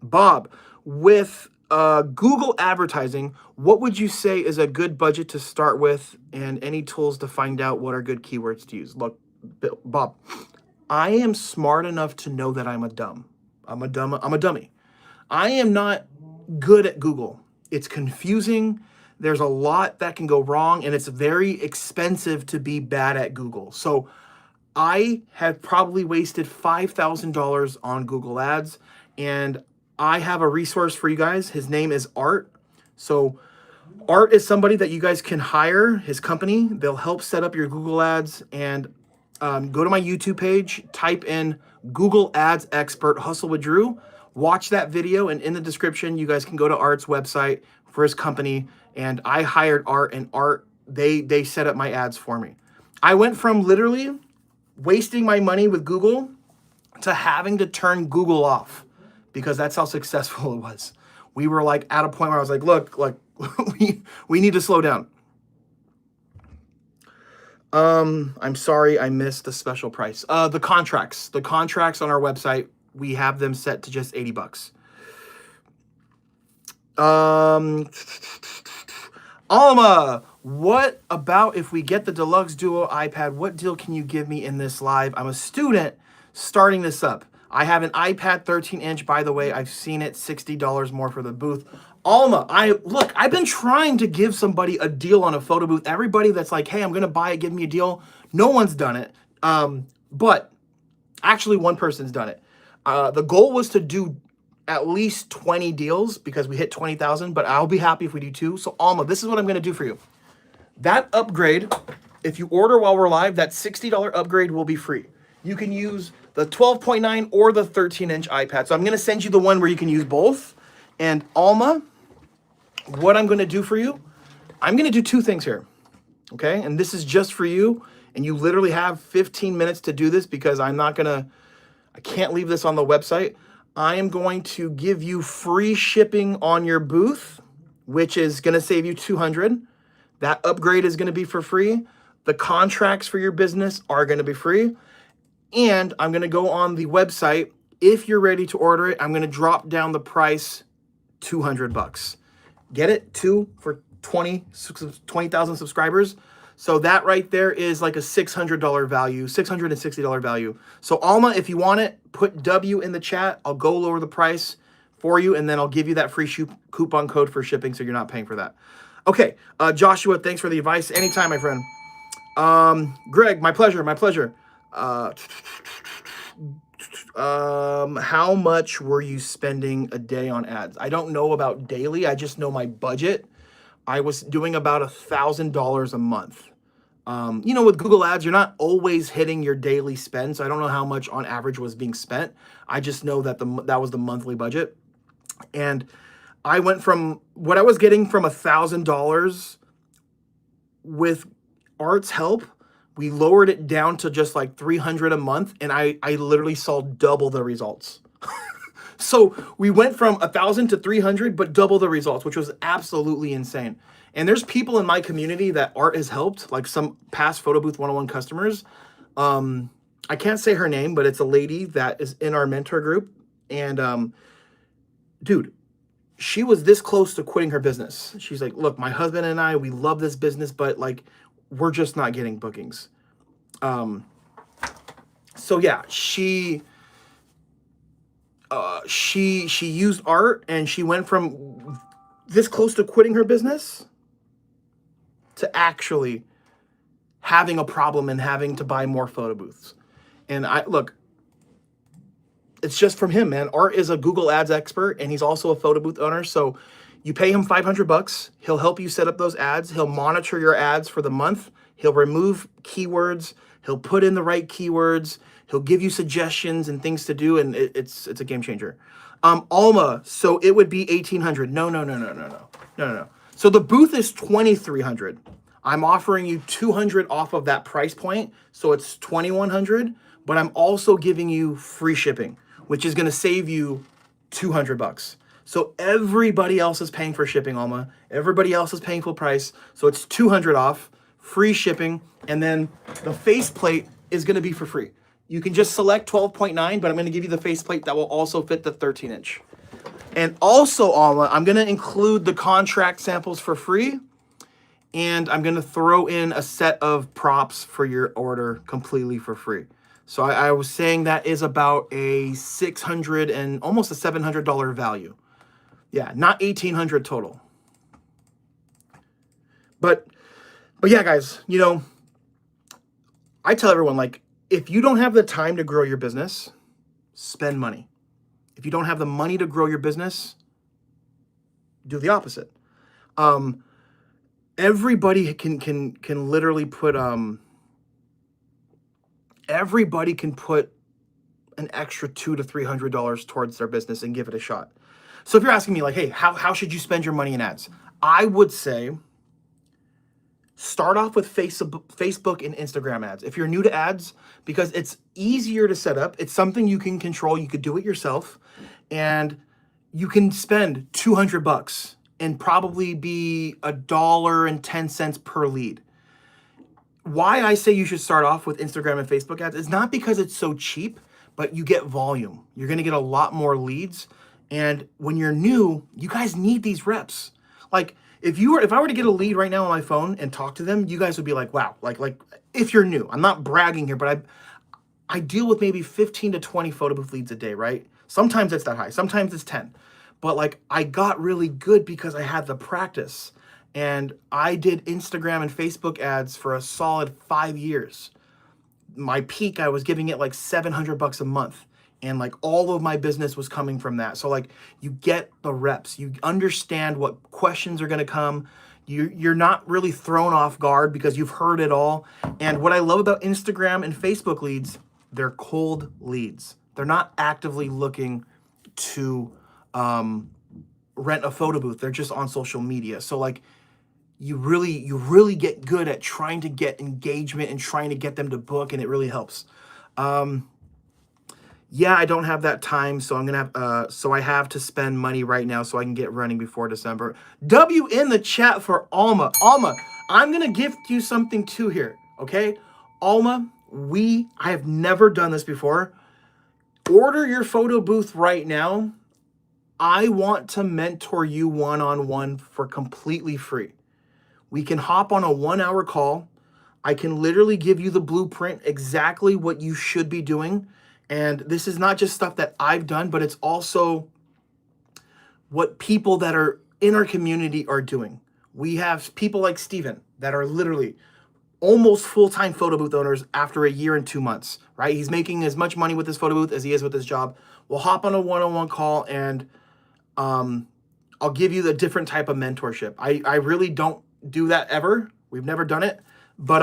Bob, with Google advertising, what would you say is a good budget to start with, and any tools to find out what are good keywords to use? Look, Bob, I am smart enough to know that I'm a dummy. I am not good at Google. It's confusing. There's a lot that can go wrong, and it's very expensive to be bad at Google. So I have probably wasted $5,000 on Google Ads, and I have a resource for you guys. His name is Art. So Art is somebody that you guys can hire, his company. They'll help set up your Google Ads, and go to my YouTube page, type in Google Ads Expert Hustle with Drew, watch that video, and in the description, you guys can go to Art's website for his company. And I hired Art, and Art, they set up my ads for me. I went from literally wasting my money with Google to having to turn Google off because that's how successful it was. We were like at a point where I was like, look, we need to slow down. I'm sorry I missed the special price. The contracts on our website, we have them set to just $80. Alma, what about if we get the Deluxe Duo iPad? What deal can you give me in this live? I'm a student starting this up. I have an iPad 13-inch, by the way. I've seen it, $60 more for the booth. Alma, I've been trying to give somebody a deal on a photo booth. Everybody that's like, hey, I'm going to buy it, give me a deal. No one's done it. But actually one person's done it. The goal was to do at least 20 deals because we hit 20,000, but I'll be happy if we do 2. So Alma, this is what I'm going to do for you. That upgrade, if you order while we're live, that $60 upgrade will be free. You can use the 12.9 or the 13-inch iPad. So I'm going to send you the one where you can use both. And Alma, what I'm going to do for you, I'm going to do 2 things here. Okay? And this is just for you. And you literally have 15 minutes to do this because I can't leave this on the website. I am going to give you free shipping on your booth, which is going to save you $200. That upgrade is going to be for free. The contracts for your business are going to be free. And I'm going to go on the website. If you're ready to order it, I'm going to drop down the price $200. Get it? 2 for 20,000 subscribers. So that right there is like a $600 value, $660 value. So Alma, if you want it, put W in the chat. I'll go lower the price for you, and then I'll give you that free coupon code for shipping so you're not paying for that. Okay, Joshua, thanks for the advice. Anytime, my friend. Greg, my pleasure, my pleasure. How much were you spending a day on ads? I don't know about daily. I just know my budget. I was doing about $1,000 a month. You know, with Google Ads, you're not always hitting your daily spend. So I don't know how much on average was being spent. I just know that that was the monthly budget. And I went from what I was getting from $1,000 with Art's help. We lowered it down to just like $300 a month. And I literally saw double the results. So we went from 1,000 to 300, but double the results, which was absolutely insane. And there's people in my community that Art has helped, like some past Photo Booth 101 customers. I can't say her name, but it's a lady that is in our mentor group. And dude, she was this close to quitting her business. She's like, look, my husband and I, we love this business, but like, we're just not getting bookings. So yeah, she used Art, and she went from this close to quitting her business to actually having a problem and having to buy more photo booths. And look, it's just from him, man. Art is a Google Ads expert, and he's also a photo booth owner. So you pay him $500. He'll help you set up those ads. He'll monitor your ads for the month. He'll remove keywords. He'll put in the right keywords. He'll give you suggestions and things to do, and it's a game changer. Alma, so it would be $1,800. No. So the booth is $2,300. I'm offering you $200 off of that price point, so it's $2,100. But I'm also giving you free shipping, which is going to save you $200. So everybody else is paying for shipping, Alma. Everybody else is paying full price, so it's $200 off. free shipping, and then the faceplate is going to be for free. You can just select 12.9, but I'm going to give you the faceplate that will also fit the 13-inch. And also, Alma, I'm going to include the contract samples for free, and I'm going to throw in a set of props for your order completely for free. So I was saying that is about a $600 and almost a $700 value. Yeah, not $1,800 total. But yeah, guys, you know, I tell everyone, like, if you don't have the time to grow your business, spend money. If you don't have the money to grow your business, do the opposite. Everybody can literally put everybody can put an extra $200 to $300 towards their business and give it a shot. So if you're asking me, like, hey, how should you spend your money in ads? I would say start off with Facebook and Instagram ads. If you're new to ads, because it's easier to set up, it's something you can control. You could do it yourself, and you can spend $200 and probably be $1.10 per lead. Why I say you should start off with Instagram and Facebook ads is not because it's so cheap, but you get volume. You're going to get a lot more leads. And when you're new, you guys need these reps. Like, if I were to get a lead right now on my phone and talk to them, you guys would be like, wow, like if you're new. I'm not bragging here, but I deal with maybe 15 to 20 photo booth leads a day, right? Sometimes it's that high, sometimes it's 10. But like, I got really good because I had the practice. And I did Instagram and Facebook ads for a solid 5 years. My peak, I was giving it like $700 a month. And like all of my business was coming from that. So like, you get the reps, you understand what questions are going to come. You're not really thrown off guard because you've heard it all. And what I love about Instagram and Facebook leads, they're cold leads. They're not actively looking to rent a photo booth. They're just on social media. So like, you really get good at trying to get engagement and trying to get them to book, and it really helps. Yeah, I don't have that time, so I'm gonna have so I have to spend money right now so I can get running before December. W in the chat for Alma. Alma, I'm gonna gift you something too here, okay? Alma, I have never done this before. Order your photo booth right now. I want to mentor you one-on-one for completely free. We can hop on a 1-hour call. I can literally give you the blueprint, exactly what you should be doing. And this is not just stuff that I've done, but it's also what people that are in our community are doing. We have people like Steven that are literally almost full-time photo booth owners after a year and 2 months, right? He's making as much money with his photo booth as he is with his job. We'll hop on a one-on-one call, and I'll give you the different type of mentorship. I really don't do that ever. We've never done it, but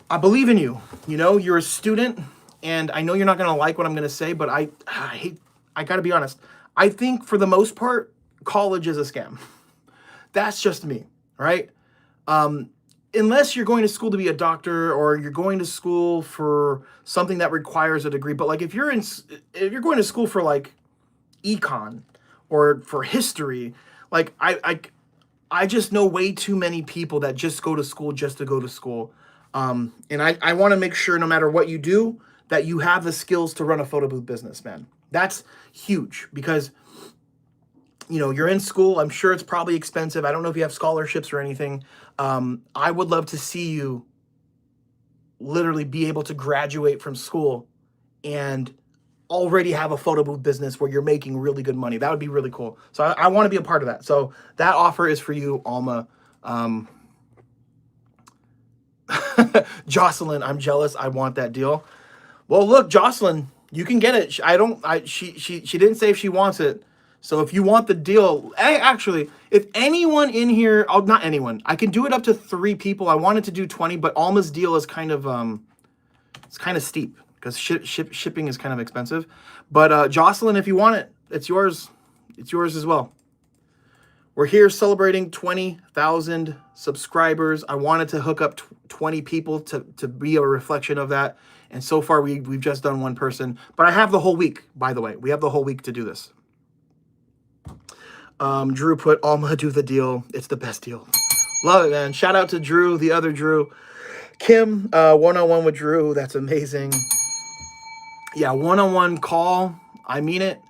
I believe in you. You know, you're a student, and I know you're not going to like what I'm going to say, but I got to be honest. I think for the most part, college is a scam. That's just me, right? Unless you're going to school to be a doctor, or you're going to school for something that requires a degree. But like, if you're going to school for like econ or for history, like I just know way too many people that just go to school just to go to school. And I want to make sure no matter what you do, that you have the skills to run a photo booth business, man. That's huge because, you know, you're in school. I'm sure it's probably expensive. I don't know if you have scholarships or anything. I would love to see you literally be able to graduate from school and already have a photo booth business where you're making really good money. That would be really cool. So I want to be a part of that. So that offer is for you, Alma. Jocelyn, I'm jealous. I want that deal. Well, look, Jocelyn, you can get it. She didn't say if she wants it. So if you want the deal, actually, if anyone in here, not anyone, I can do it up to 3 people. I wanted to do 20, but Alma's deal is kind of, it's kind of steep because shipping is kind of expensive. But Jocelyn, if you want it, it's yours. It's yours as well. We're here celebrating 20,000 subscribers. I wanted to hook up 20 people to be a reflection of that. And so far, we've just done 1 person. But I have the whole week, by the way. We have the whole week to do this. Drew put, Alma, do the deal. It's the best deal. Love it, man. Shout out to Drew, the other Drew. Kim, one-on-one with Drew. That's amazing. Yeah, one-on-one call. I mean it.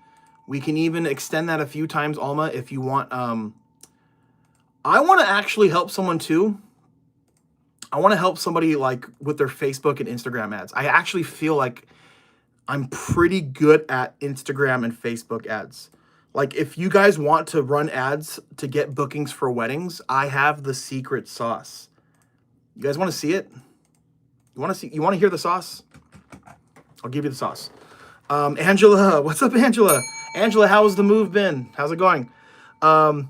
We can even extend that a few times, Alma, if you want. I want to actually help someone too. I want to help somebody like with their Facebook and Instagram ads. I actually feel like I'm pretty good at Instagram and Facebook ads. Like if you guys want to run ads to get bookings for weddings, I have the secret sauce. You guys want to see it? You want to hear the sauce? I'll give you the sauce. Angela, what's up, Angela? Angela, how's the move been? How's it going?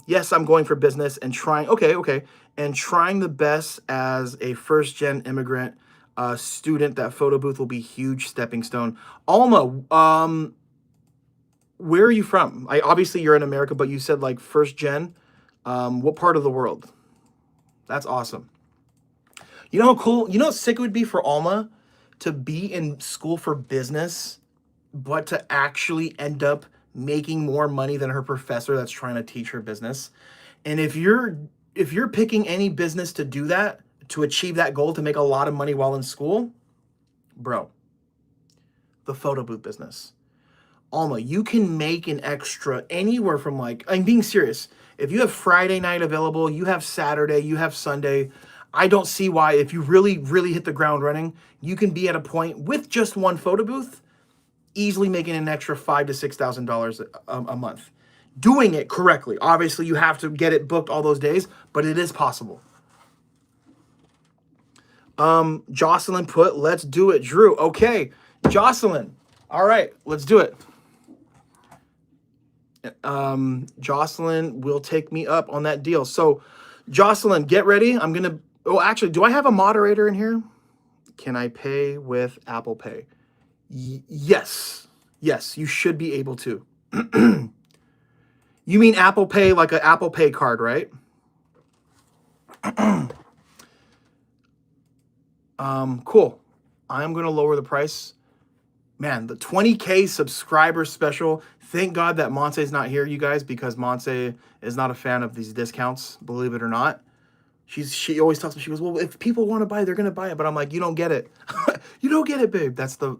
Yes, I'm going for business and trying. Okay. And trying the best as a first-gen immigrant student. That photo booth will be huge stepping stone. Alma, where are you from? Obviously you're in America, but you said like first gen. What part of the world? That's awesome. You know how cool, you know how sick it would be for Alma to be in school for business, but to actually end up making more money than her professor that's trying to teach her business. And if you're picking any business to do that, to achieve that goal, to make a lot of money while in school, bro, the photo booth business. Alma, you can make an extra anywhere from like, I'm being serious. If you have Friday night available, you have Saturday, you have Sunday, I don't see why, if you really, really hit the ground running, you can be at a point with just one photo booth, easily making an extra $5,000 to $6,000 a month. Doing it correctly. Obviously, you have to get it booked all those days, but it is possible. Jocelyn put, let's do it, Drew. Okay, Jocelyn. All right, let's do it. Jocelyn will take me up on that deal. So, Jocelyn, get ready. I'm going to, oh, actually, do I have a moderator in here? Can I pay with Apple Pay? Yes. Yes, you should be able to. You mean Apple Pay, like an Apple Pay card, right? Cool. I'm going to lower the price. Man, the 20K subscriber special. Thank God that Monse's not here, you guys, because Monse is not a fan of these discounts, believe it or not. She always tells me, she goes, well, if people want to buy it, they're going to buy it. But I'm like, you don't get it. You don't get it, babe. That's the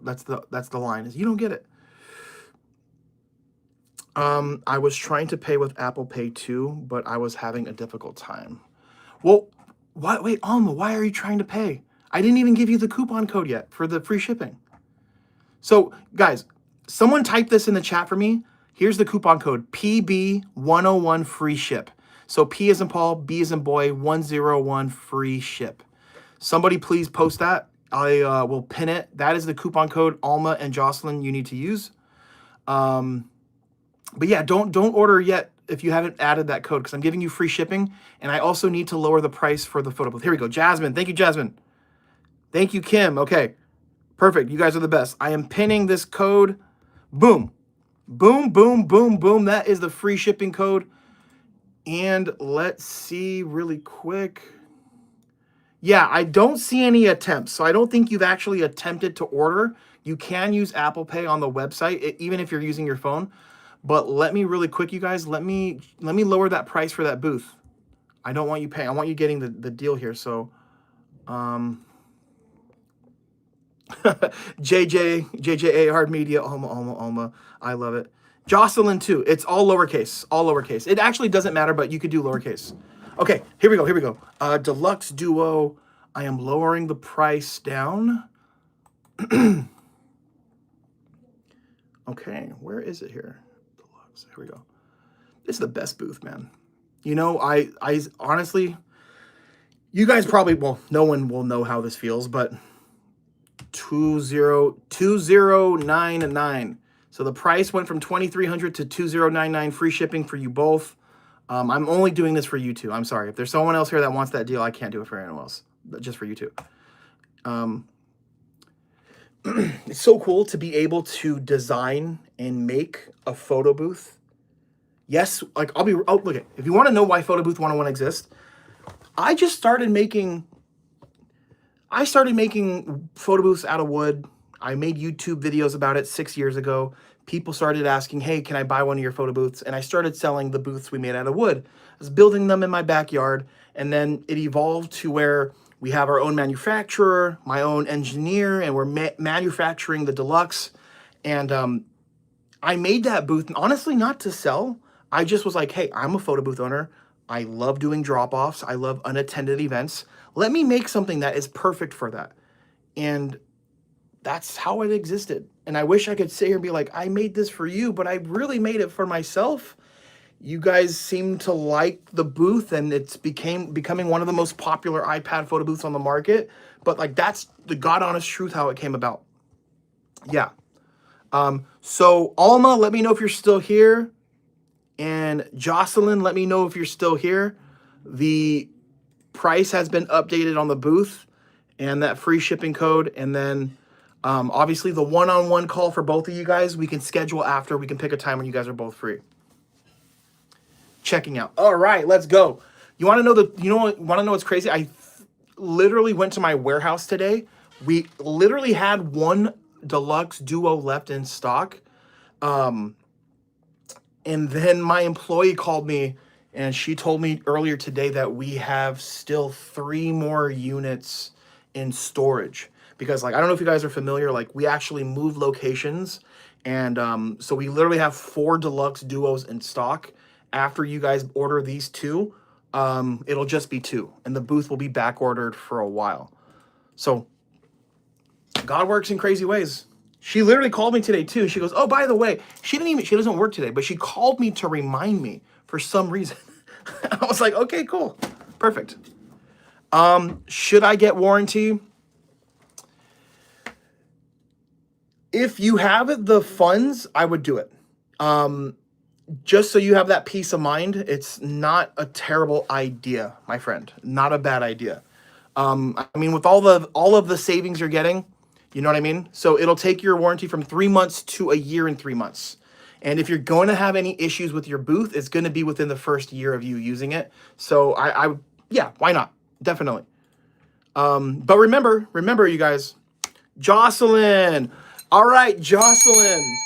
line, is you don't get it. I was trying to pay with Apple Pay too, but I was having a difficult time. Well, wait, Alma, why are you trying to pay? I didn't even give you the coupon code yet for the free shipping. So, guys, someone type this in the chat for me. Here's the coupon code, PB101 free ship. So P as in Paul, B as in boy, 101 free ship. Somebody please post that. I will pin it. That is the coupon code, Alma and Jocelyn, you need to use. But yeah, don't order yet if you haven't added that code, because I'm giving you free shipping, and I also need to lower the price for the photo booth. Here we go. Jasmine. Thank you, Jasmine. Thank you, Kim. Okay. Perfect. You guys are the best. I am pinning this code. Boom. Boom, boom, boom, boom. That is the free shipping code. And let's see really quick. Yeah, I don't see any attempts. So I don't think you've actually attempted to order. You can use Apple Pay on the website, even if you're using your phone. But let me really quick, you guys, let me lower that price for that booth. I don't want you paying. I want you getting the deal here. So, JJ Hard Media, Alma. I love it. Jocelyn too. It's all lowercase, all lowercase. It actually doesn't matter, but you could do lowercase. Okay, here we go. Deluxe Duo. I am lowering the price down. Okay, where is it here? Deluxe. Here we go. This is the best booth, man. You know, I honestly, you guys probably, well, no one will know how this feels, but 2099. So the price went from 2,300 to 2,099 free shipping for you both. I'm only doing this for you two. I'm sorry. If there's someone else here that wants that deal, I can't do it for anyone else. Just for you two. It's so cool to be able to design and make a photo booth. Yes, like look at, if you want to know why Photo Booth 101 exists, I started making photo booths out of wood. I made YouTube videos about it 6 years ago. People started asking, hey, can I buy one of your photo booths? And I started selling the booths we made out of wood. I was building them in my backyard, and then it evolved to where we have our own manufacturer, my own engineer, and we're manufacturing the deluxe. And I made that booth, honestly, not to sell. I just was like, hey, I'm a photo booth owner. I love doing drop-offs. I love unattended events. Let me make something that is perfect for that. And that's how it existed. And I wish I could sit here and be like, I made this for you, but I really made it for myself. You guys seem to like the booth, and it's becoming one of the most popular iPad photo booths on the market. But like, that's the God honest truth how it came about. Yeah. So Alma, let me know if you're still here. And Jocelyn, let me know if you're still here. The price has been updated on the booth and that free shipping code. And then obviously the one-on-one call for both of you guys, we can schedule after. We can pick a time when you guys are both free. Checking out. All right, let's go. You want to know what's crazy? I literally went to my warehouse today. We literally had one deluxe duo left in stock. And then my employee called me and she told me earlier today that we have still 3 more units in storage. Because like, I don't know if you guys are familiar, like we actually move locations. And so we literally have 4 deluxe duos in stock. After you guys order these 2, it'll just be 2. And the booth will be back ordered for a while. So God works in crazy ways. She literally called me today too. She goes, oh, by the way, she doesn't work today, but she called me to remind me for some reason. I was like, okay, cool. Perfect. Should I get warranty? If you have the funds, I would do it. Just so you have that peace of mind, it's not a terrible idea, my friend. Not a bad idea. I mean, with all of the savings you're getting, you know what I mean? So it'll take your warranty from 3 months to a year and 3 months. And if you're going to have any issues with your booth, it's going to be within the first year of you using it. So yeah, why not? Definitely. But remember you guys, Jocelyn. All right, Jocelyn.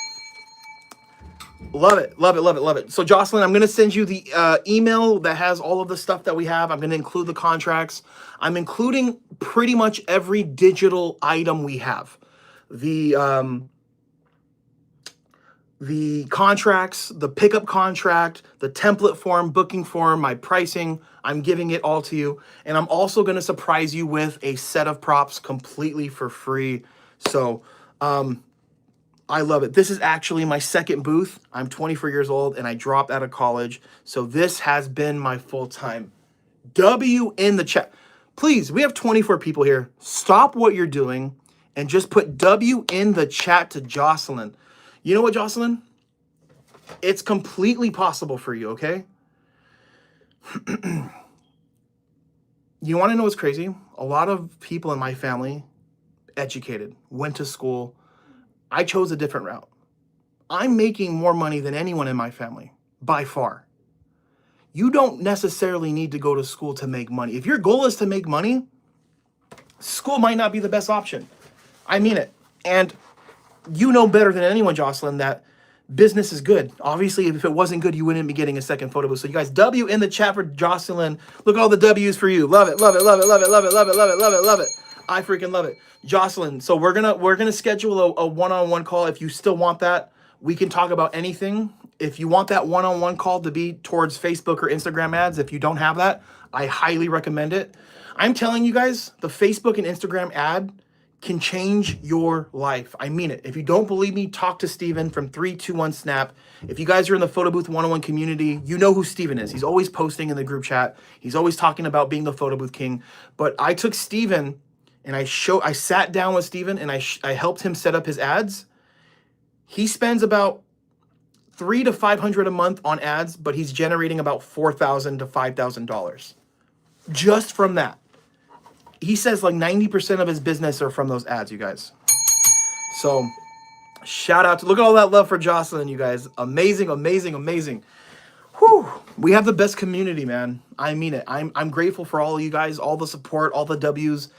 Love it, love it, love it, love it. So Jocelyn, I'm going to send you the email that has all of the stuff that we have. I'm going to include the contracts. I'm including pretty much every digital item we have. The contracts, the pickup contract, the template form, booking form, my pricing, I'm giving it all to you. And I'm also going to surprise you with a set of props completely for free. So, I love it. This is actually my second booth. I'm 24 years old and I dropped out of college. So this has been my full-time. W in the chat. Please, we have 24 people here. Stop what you're doing and just put W in the chat to Jocelyn. You know what, Jocelyn? It's completely possible for you, okay? You want to know what's crazy? A lot of people in my family, educated, went to school. I chose a different route. I'm making more money than anyone in my family, by far. You don't necessarily need to go to school to make money. If your goal is to make money, school might not be the best option. I mean it. And you know better than anyone, Jocelyn, that business is good. Obviously, if it wasn't good, you wouldn't be getting a second photo booth. So you guys, W in the chat for Jocelyn. Look at all the W's for you. Love it, love it, love it, love it, love it, love it, love it, love it, love it. I freaking love it. Jocelyn, so we're gonna schedule a one-on-one call. If you still want that, we can talk about anything. If you want that one-on-one call to be towards Facebook or Instagram ads, if you don't have that, I highly recommend it. I'm telling you guys, the Facebook and Instagram ad can change your life. I mean it. If you don't believe me, talk to Steven from 321 Snap. If you guys are in the Photo Booth 101 community, you know who Steven is. He's always posting in the group chat. He's always talking about being the Photo Booth king. But I took Steven and I sat down with Steven and I helped him set up his ads. He spends about $300 to $500 a month on ads, but he's generating about $4,000 to $5,000 just from that. He says like 90% of his business are from those ads, you guys. So shout out to, look at all that love for Jocelyn, you guys. Amazing, amazing, amazing. Whew. We have the best community, man. I mean it. I'm grateful for all of you guys, all the support, all the W's.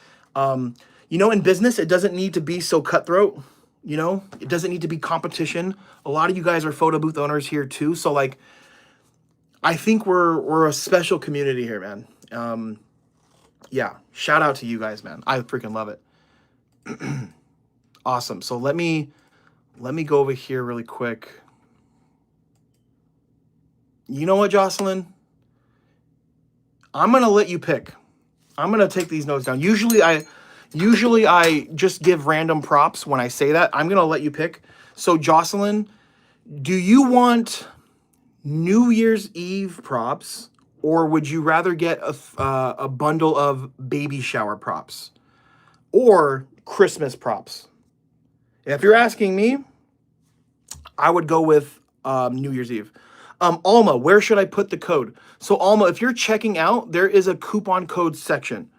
You know, in business, it doesn't need to be so cutthroat. You know, it doesn't need to be competition. A lot of you guys are photo booth owners here too. So like, I think we're a special community here, man. Yeah, shout out to you guys, man. I freaking love it. Awesome. So let me go over here really quick. You know what, Jocelyn? I'm gonna let you pick. I'm gonna take these notes down. Usually I just give random props when I say that. I'm gonna let you pick. So Jocelyn, do you want New Year's Eve props, or would you rather get a bundle of baby shower props or Christmas props? If you're asking me, I would go with New Year's Eve. Alma, where should I put the code? So Alma, if you're checking out, there is a coupon code section.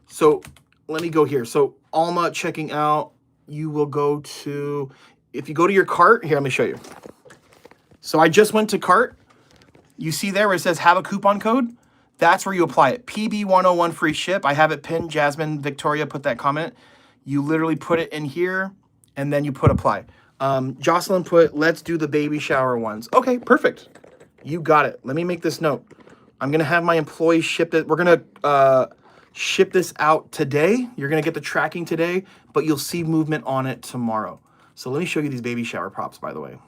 So let me go here. So Alma checking out, you will go to, if you go to your cart, here, let me show you. So I just went to cart. You see there where it says have a coupon code? That's where you apply it. PB101 free ship. I have it pinned. Jasmine, Victoria put that comment. You literally put it in here and then you put apply. Jocelyn put, let's do the baby shower ones. Okay, perfect. You got it. Let me make this note. I'm going to have my employees ship it. We're going to ship this out today. You're going to get the tracking today, but you'll see movement on it tomorrow. So let me show you these baby shower props, by the way.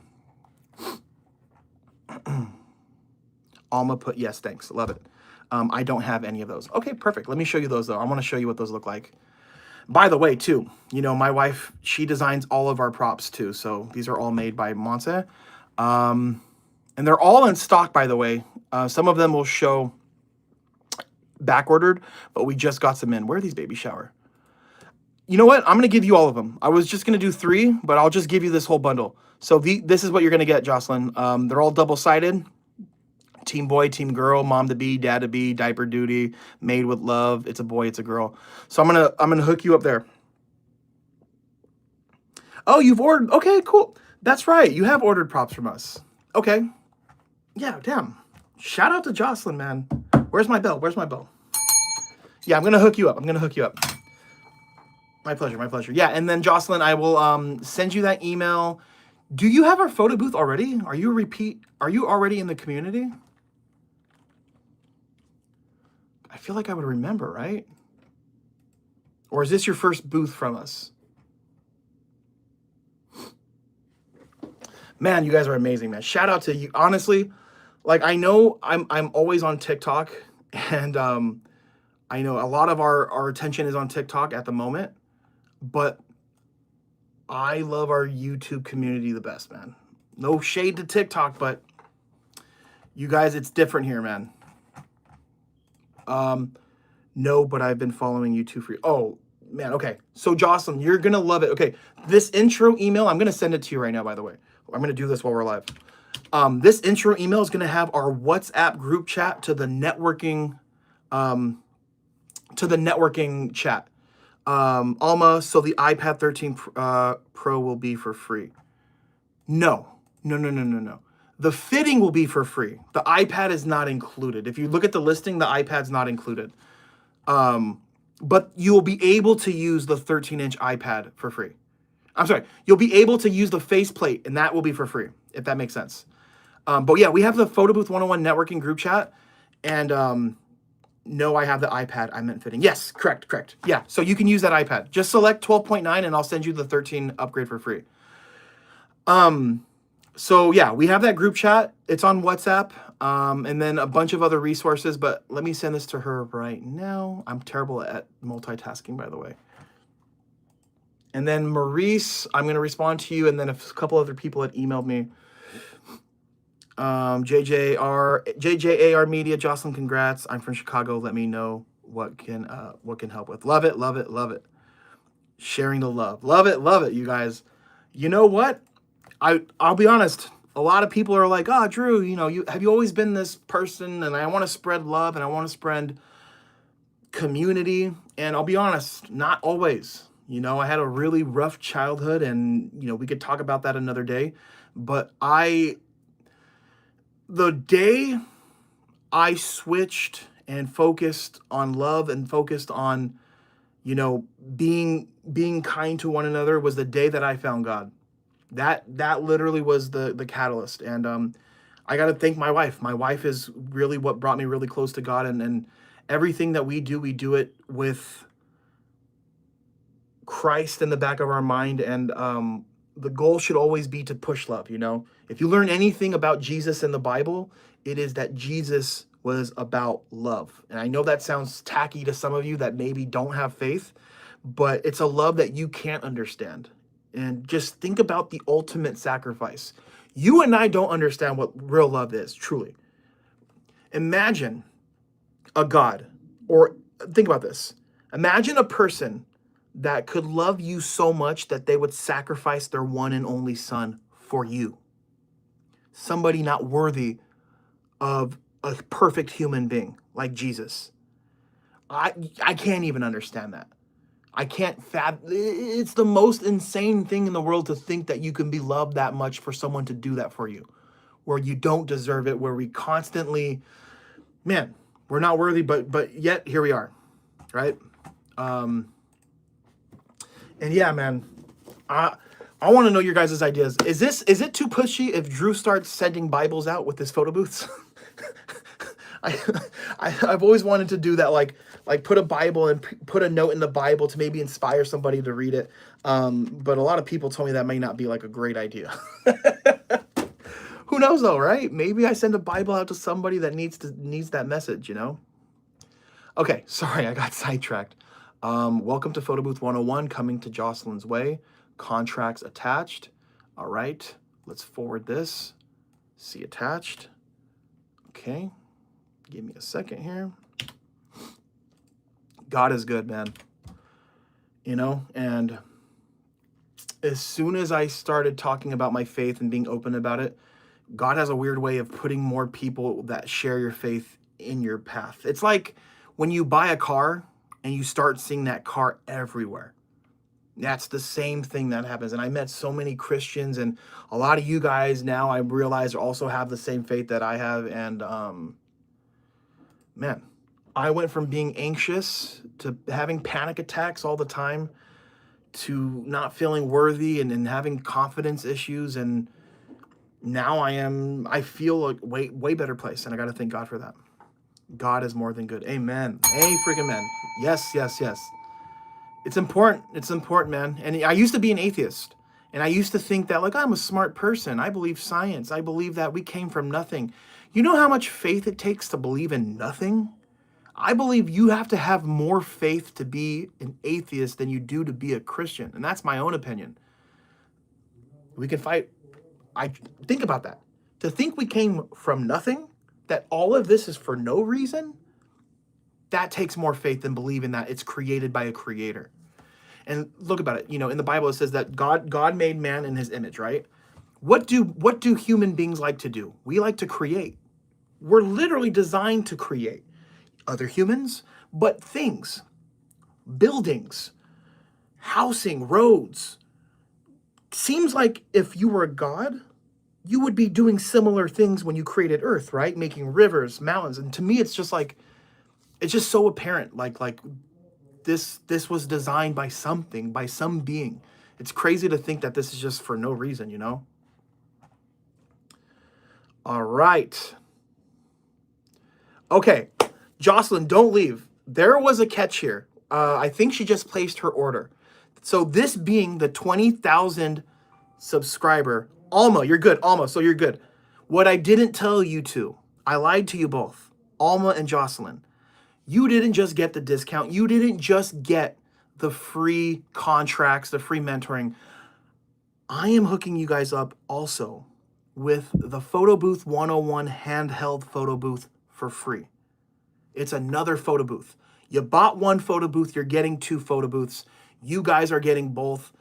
Alma put, yes, thanks. Love it. I don't have any of those. Okay, perfect. Let me show you those, though. I want to show you what those look like. By the way, too, you know, my wife, she designs all of our props, too. So these are all made by Montse. And they're all in stock, by the way. Some of them will show back ordered, but we just got some in. Where are these baby shower? You know what? I'm going to give you all of them. I was just going to do 3, but I'll just give you this whole bundle. So this is what you're going to get, Jocelyn. They're all double-sided. Team boy, team girl, mom to be, dad to be, diaper duty, made with love. It's a boy, it's a girl. So I'm gonna hook you up there. Oh, you've ordered. Okay, cool. That's right. You have ordered props from us. Okay. Yeah, damn. Shout out to Jocelyn, man. Where's my bell? Where's my bell? Yeah, I'm gonna hook you up. I'm gonna hook you up. My pleasure, my pleasure. Yeah, and then Jocelyn, I will send you that email. Do you have our photo booth already? Are you already in the community? I feel like I would remember, right? Or is this your first booth from us? Man, you guys are amazing, man. Shout out to you. Honestly, like I know I'm always on TikTok, and I know a lot of our attention is on TikTok at the moment, but I love our YouTube community the best, man. No shade to TikTok, but you guys, it's different here, man. No, but I've been following you too for, oh man, okay. So Jocelyn, you're gonna love it. Okay, this intro email, I'm gonna send it to you right now, by the way. I'm gonna do this while we're live. This intro email is gonna have our WhatsApp group chat to the networking, chat. Alma, so the iPad 13 Pro will be for free. No. The fitting will be for free. The iPad is not included. If you look at the listing, the iPad's not included. But you'll be able to use the 13-inch iPad for free. I'm sorry, you'll be able to use the faceplate, and that will be for free, if that makes sense. But yeah, we have the Photo Booth 101 networking group chat, and no, I have the iPad. I meant fitting. Yes, correct. Yeah, so you can use that iPad. Just select 12.9, and I'll send you the 13 upgrade for free. So yeah, we have that group chat. It's on WhatsApp, and then a bunch of other resources, but let me send this to her right now. I'm terrible at multitasking, by the way. And then Maurice, I'm going to respond to you, and then a couple other people had emailed me. JJAR Media, Jocelyn, congrats. I'm from Chicago. Let me know what can help with. Love it. Sharing the love. Love it, you guys. You know what? I'll be honest. A lot of people are like, "Oh, Drew, you know, have you always been this person?" And I want to spread love and I want to spread community. And I'll be honest, not always. You know, I had a really rough childhood, and you know, we could talk about that another day. But the day I switched and focused on love and focused on, You know, being kind to one another was the day that I found God. That literally was the catalyst. And I got to thank my wife. My wife is really what brought me really close to God, and everything that we do it with Christ in the back of our mind. And the goal should always be to push love. You know, if you learn anything about Jesus in the Bible, it is that Jesus was about love. And I know that sounds tacky to some of you that maybe don't have faith, but it's a love that you can't understand. And just think about the ultimate sacrifice. You and I don't understand what real love is, truly. Imagine a God, or think about this. Imagine a person that could love you so much that they would sacrifice their one and only son for you. Somebody not worthy of a perfect human being like Jesus. I can't even understand that. I can't it's the most insane thing in the world to think that you can be loved that much for someone to do that for you, where you don't deserve it, where we constantly, man, we're not worthy, but yet here we are, right? And yeah, man, I want to know your guys' ideas. Is it too pushy if Drew starts sending Bibles out with his photo booths? I've always wanted to do that, like put a Bible and put a note in the Bible to maybe inspire somebody to read it. But a lot of people told me that may not be like a great idea. Who knows though, right? Maybe I send a Bible out to somebody that needs that message, you know? Okay, sorry, I got sidetracked. Welcome to Photo Booth 101, coming to Jocelyn's way. Contracts attached. All right, let's forward this. See attached. Okay, give me a second here. God is good, man. You know, and as soon as I started talking about my faith and being open about it, God has a weird way of putting more people that share your faith in your path. It's like when you buy a car and you start seeing that car everywhere. That's the same thing that happens. And I met so many Christians, and a lot of you guys now I realize also have the same faith that I have. And man, I went from being anxious to having panic attacks all the time to not feeling worthy and having confidence issues. And now I feel a way better place. And I got to thank God for that. God is more than good. Amen. Hey, freaking man. Yes, yes, yes. It's important. It's important, man. And I used to be an atheist. And I used to think that, like, I'm a smart person. I believe science. I believe that we came from nothing. You know how much faith it takes to believe in nothing? I believe you have to have more faith to be an atheist than you do to be a Christian. And that's my own opinion. We can fight. I think about that. To think we came from nothing, that all of this is for no reason, that takes more faith than believing that it's created by a creator. And look about it. You know, in the Bible, it says that God made man in his image, right? What do human beings like to do? We like to create. We're literally designed to create other humans, but things, buildings, housing, roads. Seems like if you were a god, you would be doing similar things when you created Earth, right? Making rivers, mountains. And to me, it's just like, it's just so apparent. Like this was designed by something, by some being. It's crazy to think that this is just for no reason, you know? All right. Okay, Jocelyn, don't leave. There was a catch here. I think she just placed her order. So this being the 20,000 subscriber, Alma, you're good. Alma, so you're good. What I didn't tell you two, I lied to you both, Alma and Jocelyn. You didn't just get the discount. You didn't just get the free contracts, the free mentoring. I am hooking you guys up also with the Photo Booth 101 handheld photo booth for free. It's another photo booth. You bought one photo booth, you're getting two photo booths. You guys are getting both.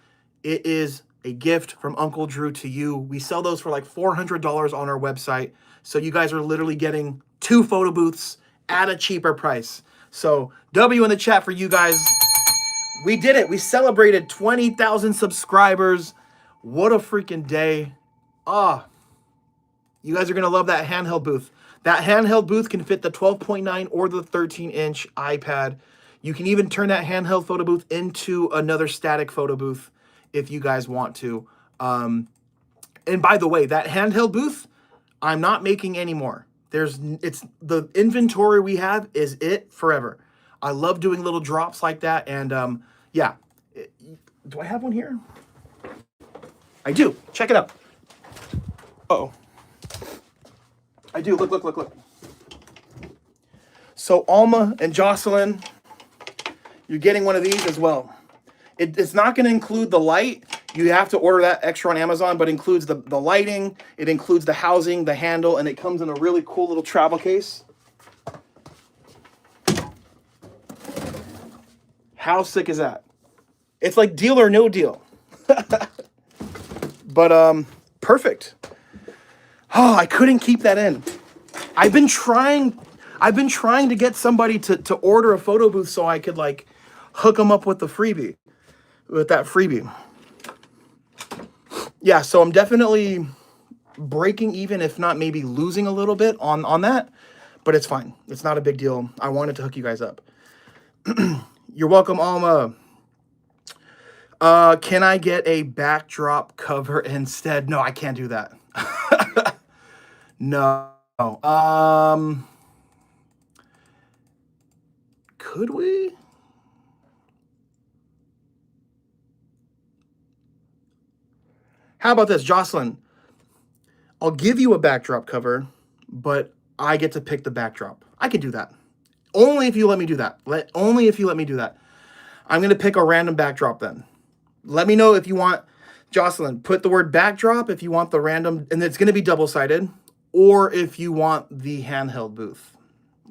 It is a gift from Uncle Drew to you. We sell those for like $400 on our website. So you guys are literally getting two photo booths at a cheaper price. So W in the chat for you guys. We did it. We celebrated 20,000 subscribers. What a freaking day. You guys are going to love that handheld booth. That handheld booth can fit the 12.9 or the 13-inch iPad. You can even turn that handheld photo booth into another static photo booth if you guys want to. And by the way, that handheld booth, I'm not making any more. It's the inventory we have is it forever. I love doing little drops like that. And yeah, do I have one here? I do. Check it out. Uh-oh. I do. Look, look, look, look. So Alma and Jocelyn, you're getting one of these as well. It's not going to include the light. You have to order that extra on Amazon, but it includes the lighting, it includes the housing, the handle, and it comes in a really cool little travel case. How sick is that? It's like deal or no deal. But perfect. Oh, I couldn't keep that in. I've been trying to get somebody to order a photo booth so I could like hook them up with that freebie. Yeah, so I'm definitely breaking even, if not maybe losing a little bit on that, but it's fine. It's not a big deal. I wanted to hook you guys up. You're welcome, Alma. Can I get a backdrop cover instead? No, I can't do that. No. Could we? How about this, Jocelyn? I'll give you a backdrop cover, but I get to pick the backdrop. I can do that. Only if you let me do that. Only if you let me do that. I'm going to pick a random backdrop then. Let me know if you want, Jocelyn, put the word backdrop if you want the random, and it's going to be double-sided, or if you want the handheld booth.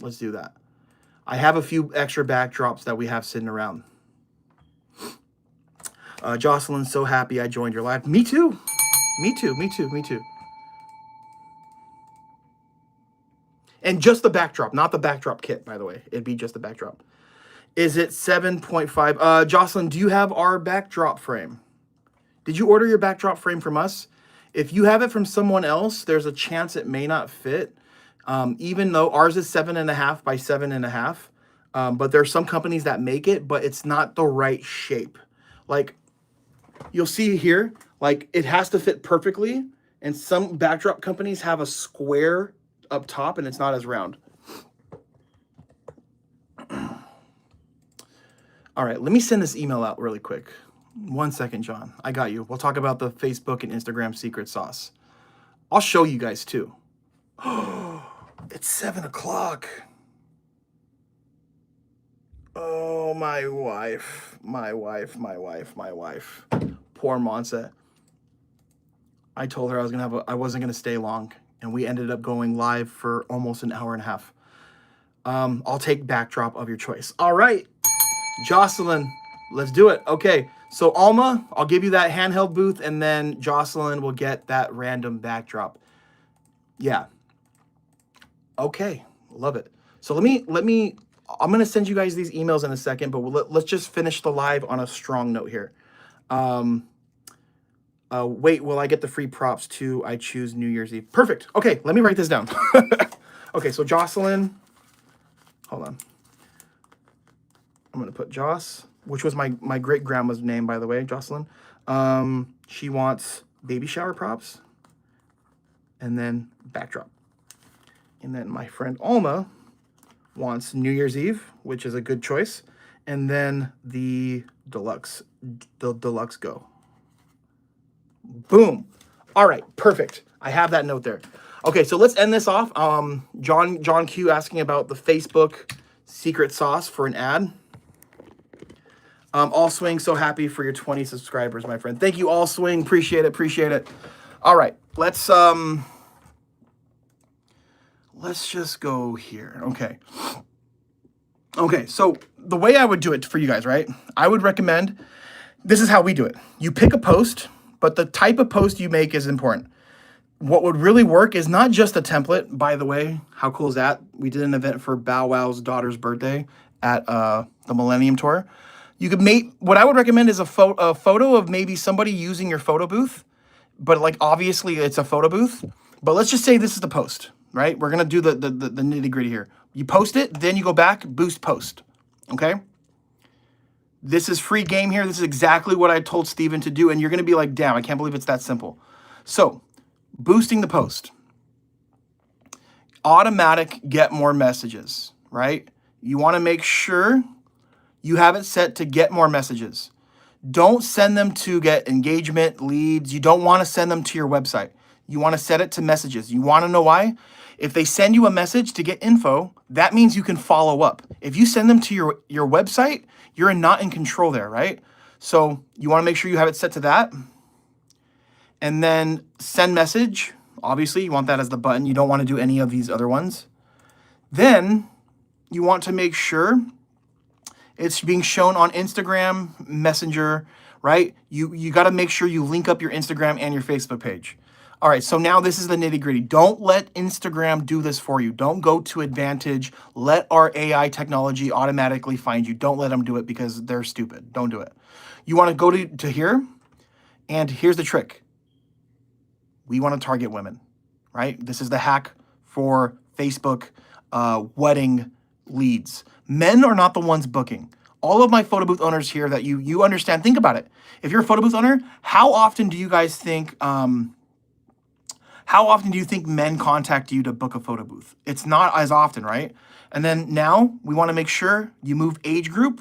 Let's do that. I have a few extra backdrops that we have sitting around. Jocelyn's so happy I joined your live. Me too. Me too. Me too. Me too. And just the backdrop, not the backdrop kit, by the way. It'd be just the backdrop. Is it 7.5? Jocelyn, do you have our backdrop frame? Did you order your backdrop frame from us? If you have it from someone else, there's a chance it may not fit. Even though ours is 7.5 by 7.5. But there are some companies that make it, but it's not the right shape. Like, you'll see here, like it has to fit perfectly. And some backdrop companies have a square up top and it's not as round. All right, let me send this email out really quick. 1 second, John. I got you. We'll talk about the Facebook and Instagram secret sauce. I'll show you guys too. It's 7 o'clock. Oh, my wife. Poor Monse. I told her I wasn't gonna stay long, and we ended up going live for almost an hour and a half. I'll take backdrop of your choice. All right, Jocelyn, let's do it. Okay, so Alma, I'll give you that handheld booth, and then Jocelyn will get that random backdrop. Yeah. Okay, love it. So let me. I'm gonna send you guys these emails in a second, but let's just finish the live on a strong note here. Wait, will I get the free props too? I choose New Year's Eve. Perfect. Okay, let me write this down. Okay, so Jocelyn, hold on. I'm gonna put Joss, which was my great grandma's name, by the way, Jocelyn. She wants baby shower props, and then backdrop. And then my friend Alma wants New Year's Eve, which is a good choice, and then the deluxe go. Boom. All right, perfect. I have that note there. Okay, so let's end this off. John Q asking about the Facebook secret sauce for an ad. All Swing, so happy for your 20 subscribers, my friend. Thank you, All Swing. Appreciate it. All right, let's just go here. Okay, so the way I would do it for you guys, right? I would recommend, this is how we do it. You pick a post, but the type of post you make is important. What would really work is not just a template. By the way, how cool is that? We did an event for Bow Wow's daughter's birthday at the Millennium Tour. You could make, what I would recommend is a photo of maybe somebody using your photo booth, but like obviously it's a photo booth. But let's just say this is the post, right? We're gonna do the nitty gritty here. You post it, then you go back, boost post, okay? This is free game here. This is exactly what I told Steven to do. And you're going to be like, damn, I can't believe it's that simple. So boosting the post, automatic get more messages, right? You want to make sure you have it set to get more messages. Don't send them to get engagement, leads. You don't want to send them to your website. You want to set it to messages. You want to know why? If they send you a message to get info, that means you can follow up. If you send them to your website, you're not in control there, right? So you want to make sure you have it set to that. And then send message. Obviously, you want that as the button. You don't want to do any of these other ones. Then you want to make sure it's being shown on Instagram, Messenger, right? You got to make sure you link up your Instagram and your Facebook page. All right, so now this is the nitty gritty. Don't let Instagram do this for you. Don't go to Advantage. Let our AI technology automatically find you. Don't let them do it because they're stupid. Don't do it. You want to go to here, and here's the trick. We want to target women, right? This is the hack for Facebook wedding leads. Men are not the ones booking. All of my photo booth owners here that you understand, think about it. If you're a photo booth owner, how often do you guys think, how often do you think men contact you to book a photo booth? It's not as often, right? And then now we want to make sure you move age group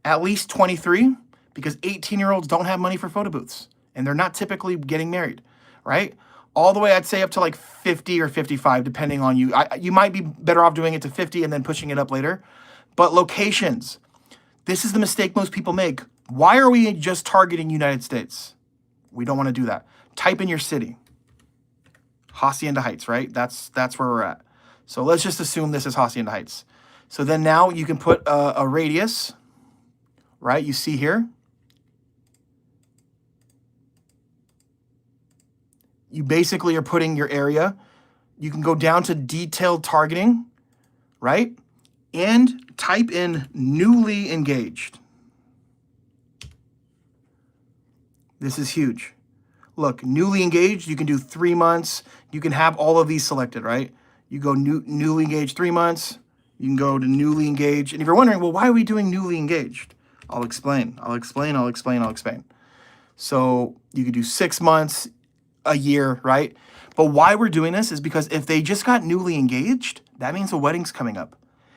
at least 23 because 18-year-olds don't have money for photo booths and they're not typically getting married, right? All the way, I'd say up to like 50 or 55, depending on you. You might be better off doing it to 50 and then pushing it up later. But locations, this is the mistake most people make. Why are we just targeting United States? We don't want to do that. Type in your city. Hacienda Heights, right? That's where we're at. So let's just assume this is Hacienda Heights. So then now you can put a radius, right? You see here. You basically are putting your area. You can go down to detailed targeting, right? And type in newly engaged. This is huge. Look, newly engaged, you can do 3 months. You can have all of these selected, right? You go newly engaged 3 months. You can go to newly engaged. And if you're wondering, well, why are we doing newly engaged? I'll explain. So you could do 6 months, a year, right? But why we're doing this is because if they just got newly engaged, that means a wedding's coming up.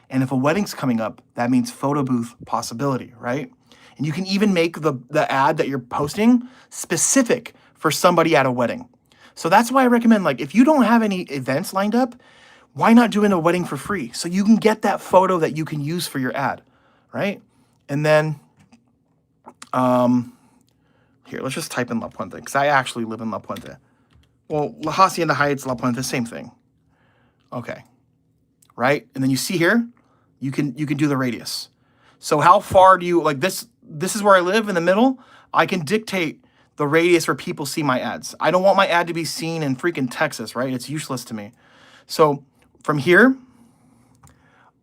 And if a wedding's coming up, that means photo booth possibility, right? And you can even make the ad that you're posting specific for somebody at a wedding. So that's why I recommend, like, if you don't have any events lined up, why not do a wedding for free? So you can get that photo that you can use for your ad, right? And then, here, let's just type in La Puente, because I actually live in La Puente. Well, La Hacienda Heights, La Puente, same thing. Okay, right? And then you see here, you can do the radius. So how far do you, like this is where I live in the middle. I can dictate the radius where people see my ads. I don't want my ad to be seen in freaking Texas, right? It's useless to me. So from here,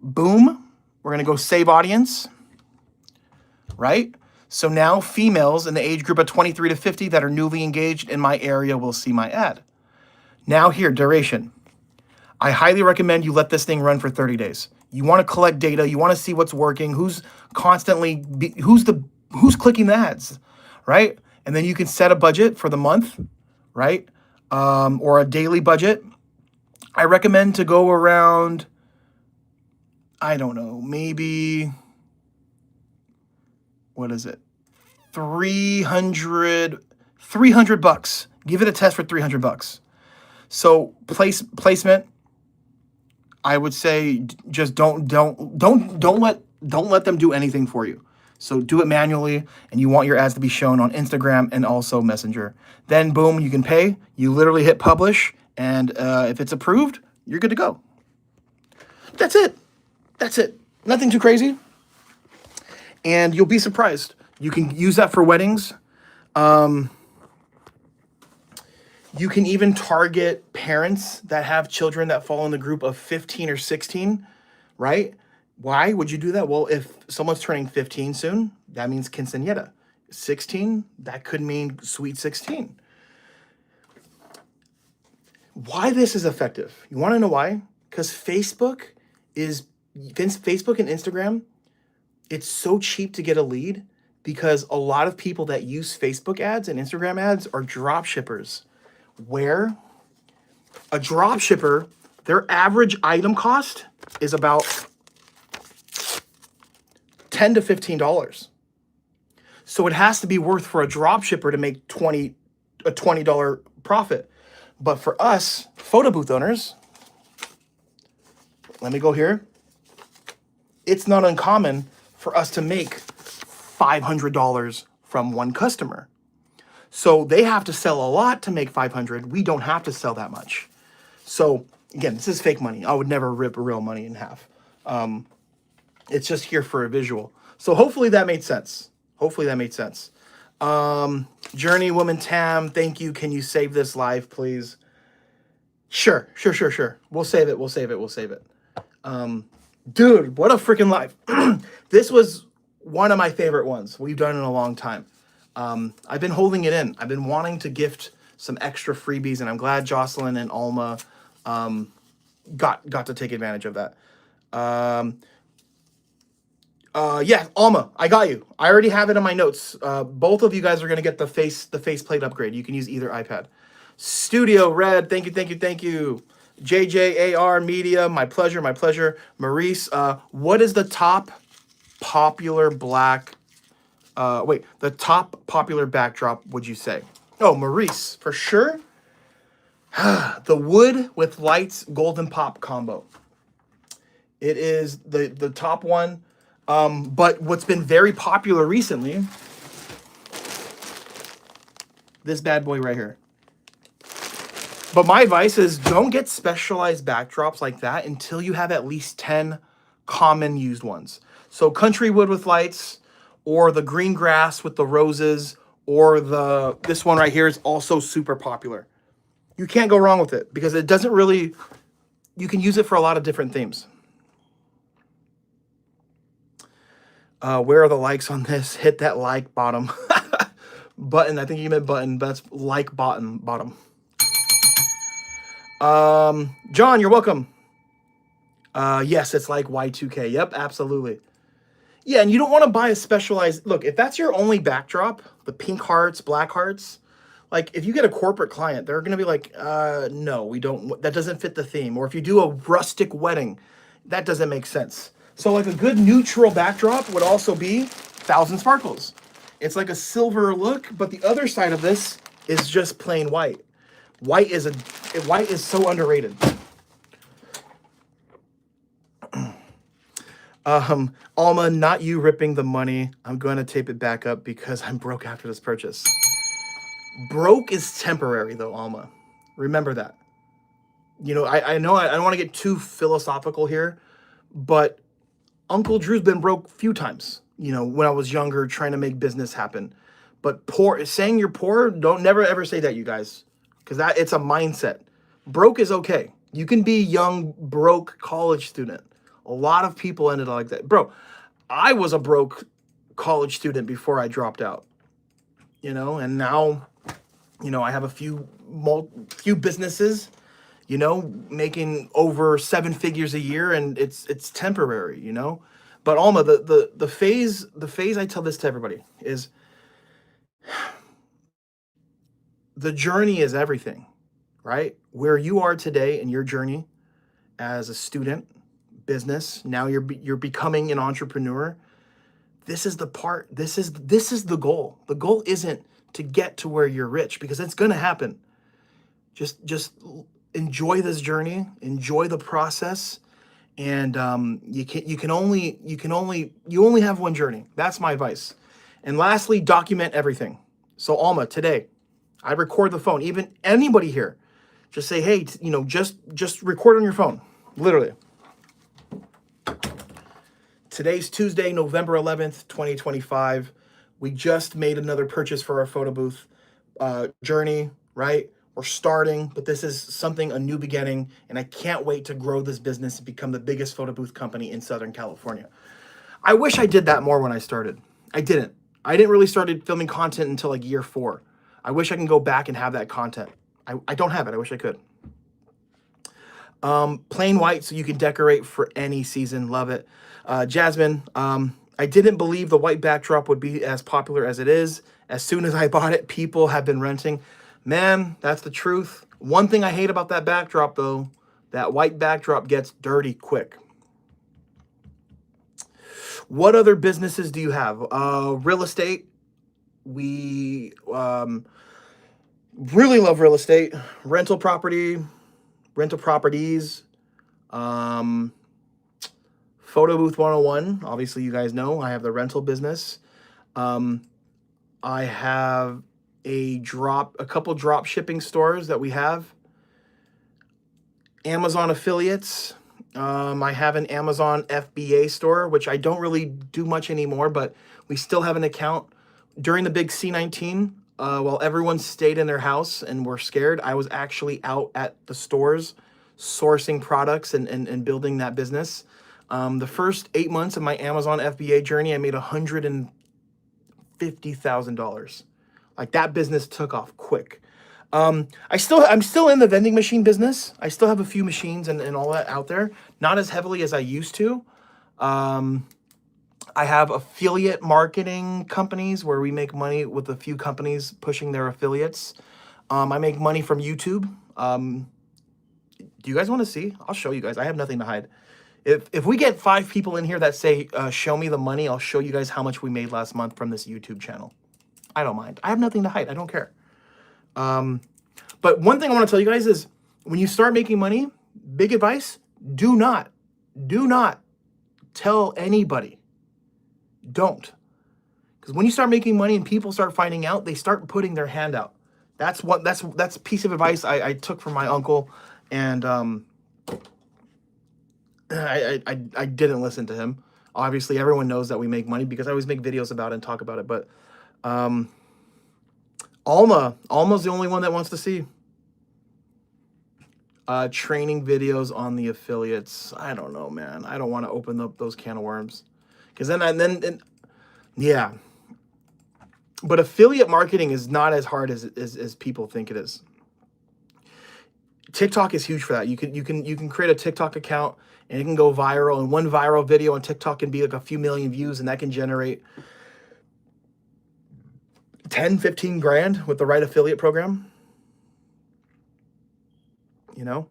boom, we're gonna go save audience, right? So now females in the age group of 23 to 50 that are newly engaged in my area will see my ad. Now here, duration. I highly recommend you let this thing run for 30 days. You want to collect data. You want to see what's working, who's clicking the ads, right? And then you can set a budget for the month, right? Or a daily budget. I recommend to go around, I don't know, maybe, what is it? 300 bucks. Give it a test for 300 bucks. So placement, I would say just don't let them do anything for you. So do it manually, and you want your ads to be shown on Instagram and also Messenger. Then boom, you can pay. You literally hit publish, and if it's approved, you're good to go. That's it. Nothing too crazy. And you'll be surprised. You can use that for weddings. You can even target parents that have children that fall in the group of 15 or 16, right? Why would you do that? Well, if someone's turning 15 soon, that means quinceañera. 16, that could mean sweet 16. Why this is effective? You want to know why? Because Facebook and Instagram, it's so cheap to get a lead because a lot of people that use Facebook ads and Instagram ads are drop shippers, where a drop shipper, their average item cost is about $10 to $15. So it has to be worth for a drop shipper to make a $20 profit. But for us photo booth owners, let me go here. It's not uncommon for us to make $500 from one customer. So they have to sell a lot to make 500. We don't have to sell that much. So again, this is fake money. I would never rip real money in half. It's just here for a visual. So hopefully that made sense. Hopefully that made sense. Journey Woman Tam, thank you. Can you save this live, please? Sure. We'll save it. Dude, what a freaking live. This was one of my favorite ones we've done in a long time. I've been holding it in. I've been wanting to gift some extra freebies, and I'm glad Jocelyn and Alma got to take advantage of that. Yeah, Alma, I got you. I already have it in my notes. Both of you guys are gonna get the faceplate upgrade. You can use either iPad. Studio Red, thank you. JJAR Media, my pleasure. Maurice, what is the top popular the top popular backdrop, would you say? Oh, Maurice, for sure. The wood with lights golden pop combo. It is the top one. But what's been very popular recently, this bad boy right here. But my advice is don't get specialized backdrops like that until you have at least 10 common used ones. So country wood with lights, or the green grass with the roses, or this one right here is also super popular. You can't go wrong with it because it doesn't really, you can use it for a lot of different themes. Where are the likes on this? Hit that like bottom button. I think you meant button, but that's like bottom. John, you're welcome. Yes, it's like Y2K. Yep, absolutely. Yeah, and you don't want to buy a specialized, look, if that's your only backdrop, the pink hearts, black hearts, like if you get a corporate client, they're going to be like, no, we don't, that doesn't fit the theme. Or if you do a rustic wedding, that doesn't make sense. So like a good neutral backdrop would also be Thousand Sparkles. It's like a silver look, but the other side of this is just plain white. White is so underrated. Alma, not you ripping the money. I'm going to tape it back up because I'm broke after this purchase. Broke is temporary though, Alma. Remember that. You know, I know I don't want to get too philosophical here, but Uncle Drew's been broke a few times, you know, when I was younger trying to make business happen. But saying you're poor, never ever say that, you guys, because it's a mindset. Broke is okay. You can be young, broke college student. A lot of people ended up like that. Bro, I was a broke college student before I dropped out, you know, and now, you know, I have a few businesses, you know, making over 7 figures a year, and it's temporary, you know. But Alma, the phase I tell this to everybody is the journey is everything, right? Where you are today in your journey as a student, business, now you're becoming an entrepreneur. This is the part, this is the goal. The goal isn't to get to where you're rich, because it's going to happen. Just enjoy this journey, enjoy the process, and you only have one journey. That's my advice. And lastly, document everything. So Alma, today, I record the phone. Even anybody here, just say, hey, you know, just record on your phone, literally. Today's Tuesday, November 11th, 2025. We just made another purchase for our photo booth journey, right? We're starting, but this is a new beginning, and I can't wait to grow this business and become the biggest photo booth company in Southern California. I wish I did that more when I started. I didn't really started filming content until like year 4. I wish I can go back and have that content. I don't have it. I wish I could. Plain white so you can decorate for any season. Love it. Jasmine, I I didn't believe the white backdrop would be as popular as it is. As soon as I bought it, people have been renting. Man, that's the truth. One thing I hate about that backdrop, though, that white backdrop gets dirty quick. What other businesses do you have? Real estate. We really love real estate. Rental properties. Photo Booth 101. Obviously, you guys know I have the rental business. I have a couple drop shipping stores that we have. Amazon affiliates. I have an Amazon FBA store, which I don't really do much anymore, but we still have an account. During the big C19, while everyone stayed in their house and were scared, I was actually out at the stores sourcing products and building that business. The first 8 months of my Amazon FBA journey, I made $150,000. Like, that business took off quick. I'm still in the vending machine business. I still have a few machines and all that out there. Not as heavily as I used to. I have affiliate marketing companies where we make money with a few companies pushing their affiliates. I make money from YouTube. Do you guys want to see? I'll show you guys. I have nothing to hide. If we get 5 people in here that say, show me the money, I'll show you guys how much we made last month from this YouTube channel. I don't mind. I have nothing to hide. I don't care. But one thing I want to tell you guys is, when you start making money, big advice, do not tell anybody. Don't. Because when you start making money and people start finding out, they start putting their hand out. That's a piece of advice I took from my uncle, and I didn't listen to him. Obviously, everyone knows that we make money because I always make videos about it and talk about it. But Alma's the only one that wants to see training videos on the affiliates. I don't know, man. I don't want to open up those can of worms, because then yeah. But affiliate marketing is not as hard as people think it is. TikTok is huge for that. You can create a TikTok account and it can go viral, and one viral video on TikTok can be like a few million views, and that can generate 10, 15 grand with the right affiliate program. You know?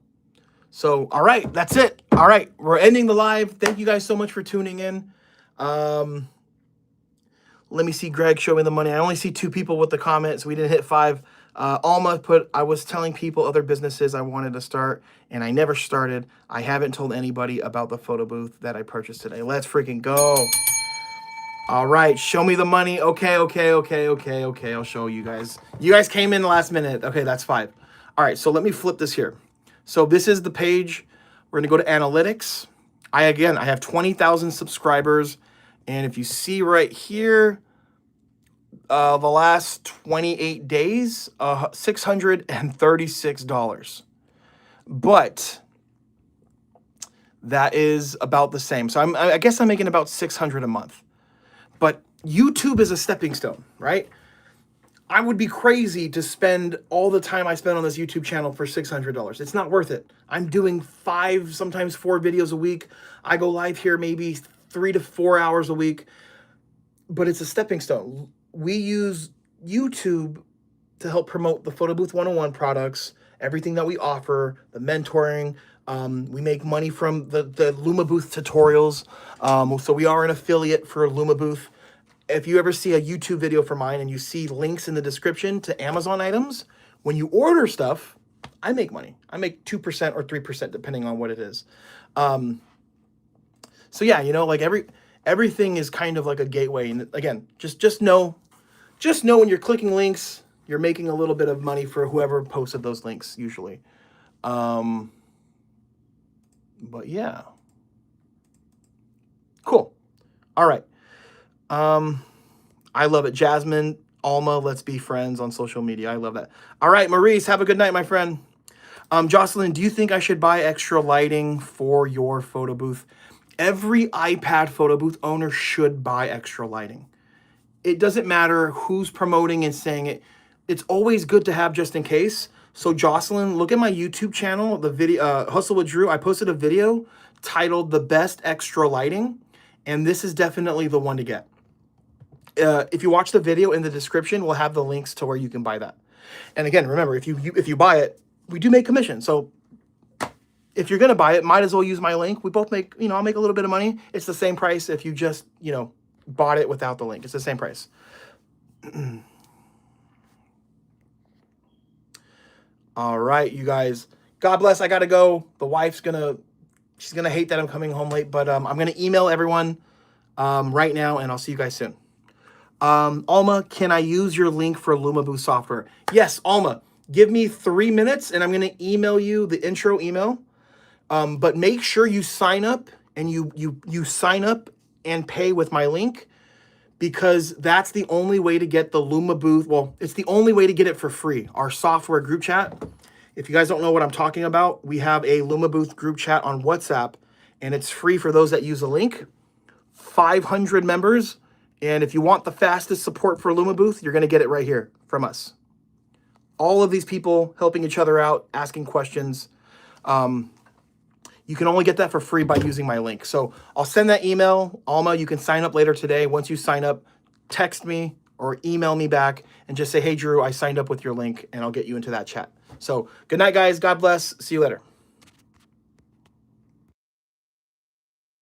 So, all right, that's it. All right, we're ending the live. Thank you guys so much for tuning in. Let me see, Greg, show me the money. I only see 2 people with the comments. We didn't hit 5. Alma put, I was telling people other businesses I wanted to start, and I never started. I haven't told anybody about the photo booth that I purchased today. Let's freaking go. All right, show me the money. Okay. I'll show you guys. You guys came in the last minute. Okay, that's 5. All right, so let me flip this here. So this is the page. We're going to go to analytics. I have 20,000 subscribers. And if you see right here, the last 28 days, $636. But that is about the same. So I guess I'm making about $600 a month. But YouTube is a stepping stone, right? I would be crazy to spend all the time I spend on this YouTube channel for $600. It's not worth it. I'm doing 5, sometimes 4 videos a week. I go live here maybe 3 to 4 hours a week. But it's a stepping stone. We use YouTube to help promote the Photo Booth 101 products, everything that we offer, the mentoring. We make money from the Luma Booth tutorials. So we are an affiliate for Luma Booth. If you ever see a YouTube video for mine and you see links in the description to Amazon items, when you order stuff, I make money. I make 2% or 3% depending on what it is. So yeah, you know, like everything is kind of like a gateway. And again, just know when you're clicking links, you're making a little bit of money for whoever posted those links usually. But yeah. Cool. All right. I love it. Jasmine, Alma, let's be friends on social media. I love that. All right, Maurice, have a good night, my friend. Jocelyn, do you think I should buy extra lighting for your photo booth? Every iPad photo booth owner should buy extra lighting. It doesn't matter who's promoting and saying it. It's always good to have just in case. So Jocelyn, look at my YouTube channel, the video, Hustle with Drew. I posted a video titled The Best Extra Lighting. And this is definitely the one to get. If you watch the video in the description, we'll have the links to where you can buy that. And again, remember, if you buy it, we do make commission. So if you're going to buy it, might as well use my link. We both make, I'll make a little bit of money. It's the same price if you just, bought it without the link. It's the same price. All right, you guys. God bless. I got to go. The wife's she's going to hate that I'm coming home late, but I'm going to email everyone right now, and I'll see you guys soon. Alma, can I use your link for Lumaboost software? Yes, Alma. Give me 3 minutes, and I'm going to email you the intro email. But make sure you sign up, and you sign up and pay with my link, because that's the only way to get the Lumaboost. Well, it's the only way to get it for free. Our software group chat. If you guys don't know what I'm talking about, we have a Lumaboost group chat on WhatsApp, and it's free for those that use the link. 500 members. And if you want the fastest support for Lumaboost, you're going to get it right here from us. All of these people helping each other out, asking questions. You can only get that for free by using my link. So I'll send that email. Alma, you can sign up later today. Once you sign up, text me or email me back and just say, hey, Drew, I signed up with your link, and I'll get you into that chat. So good night, guys. God bless. See you later.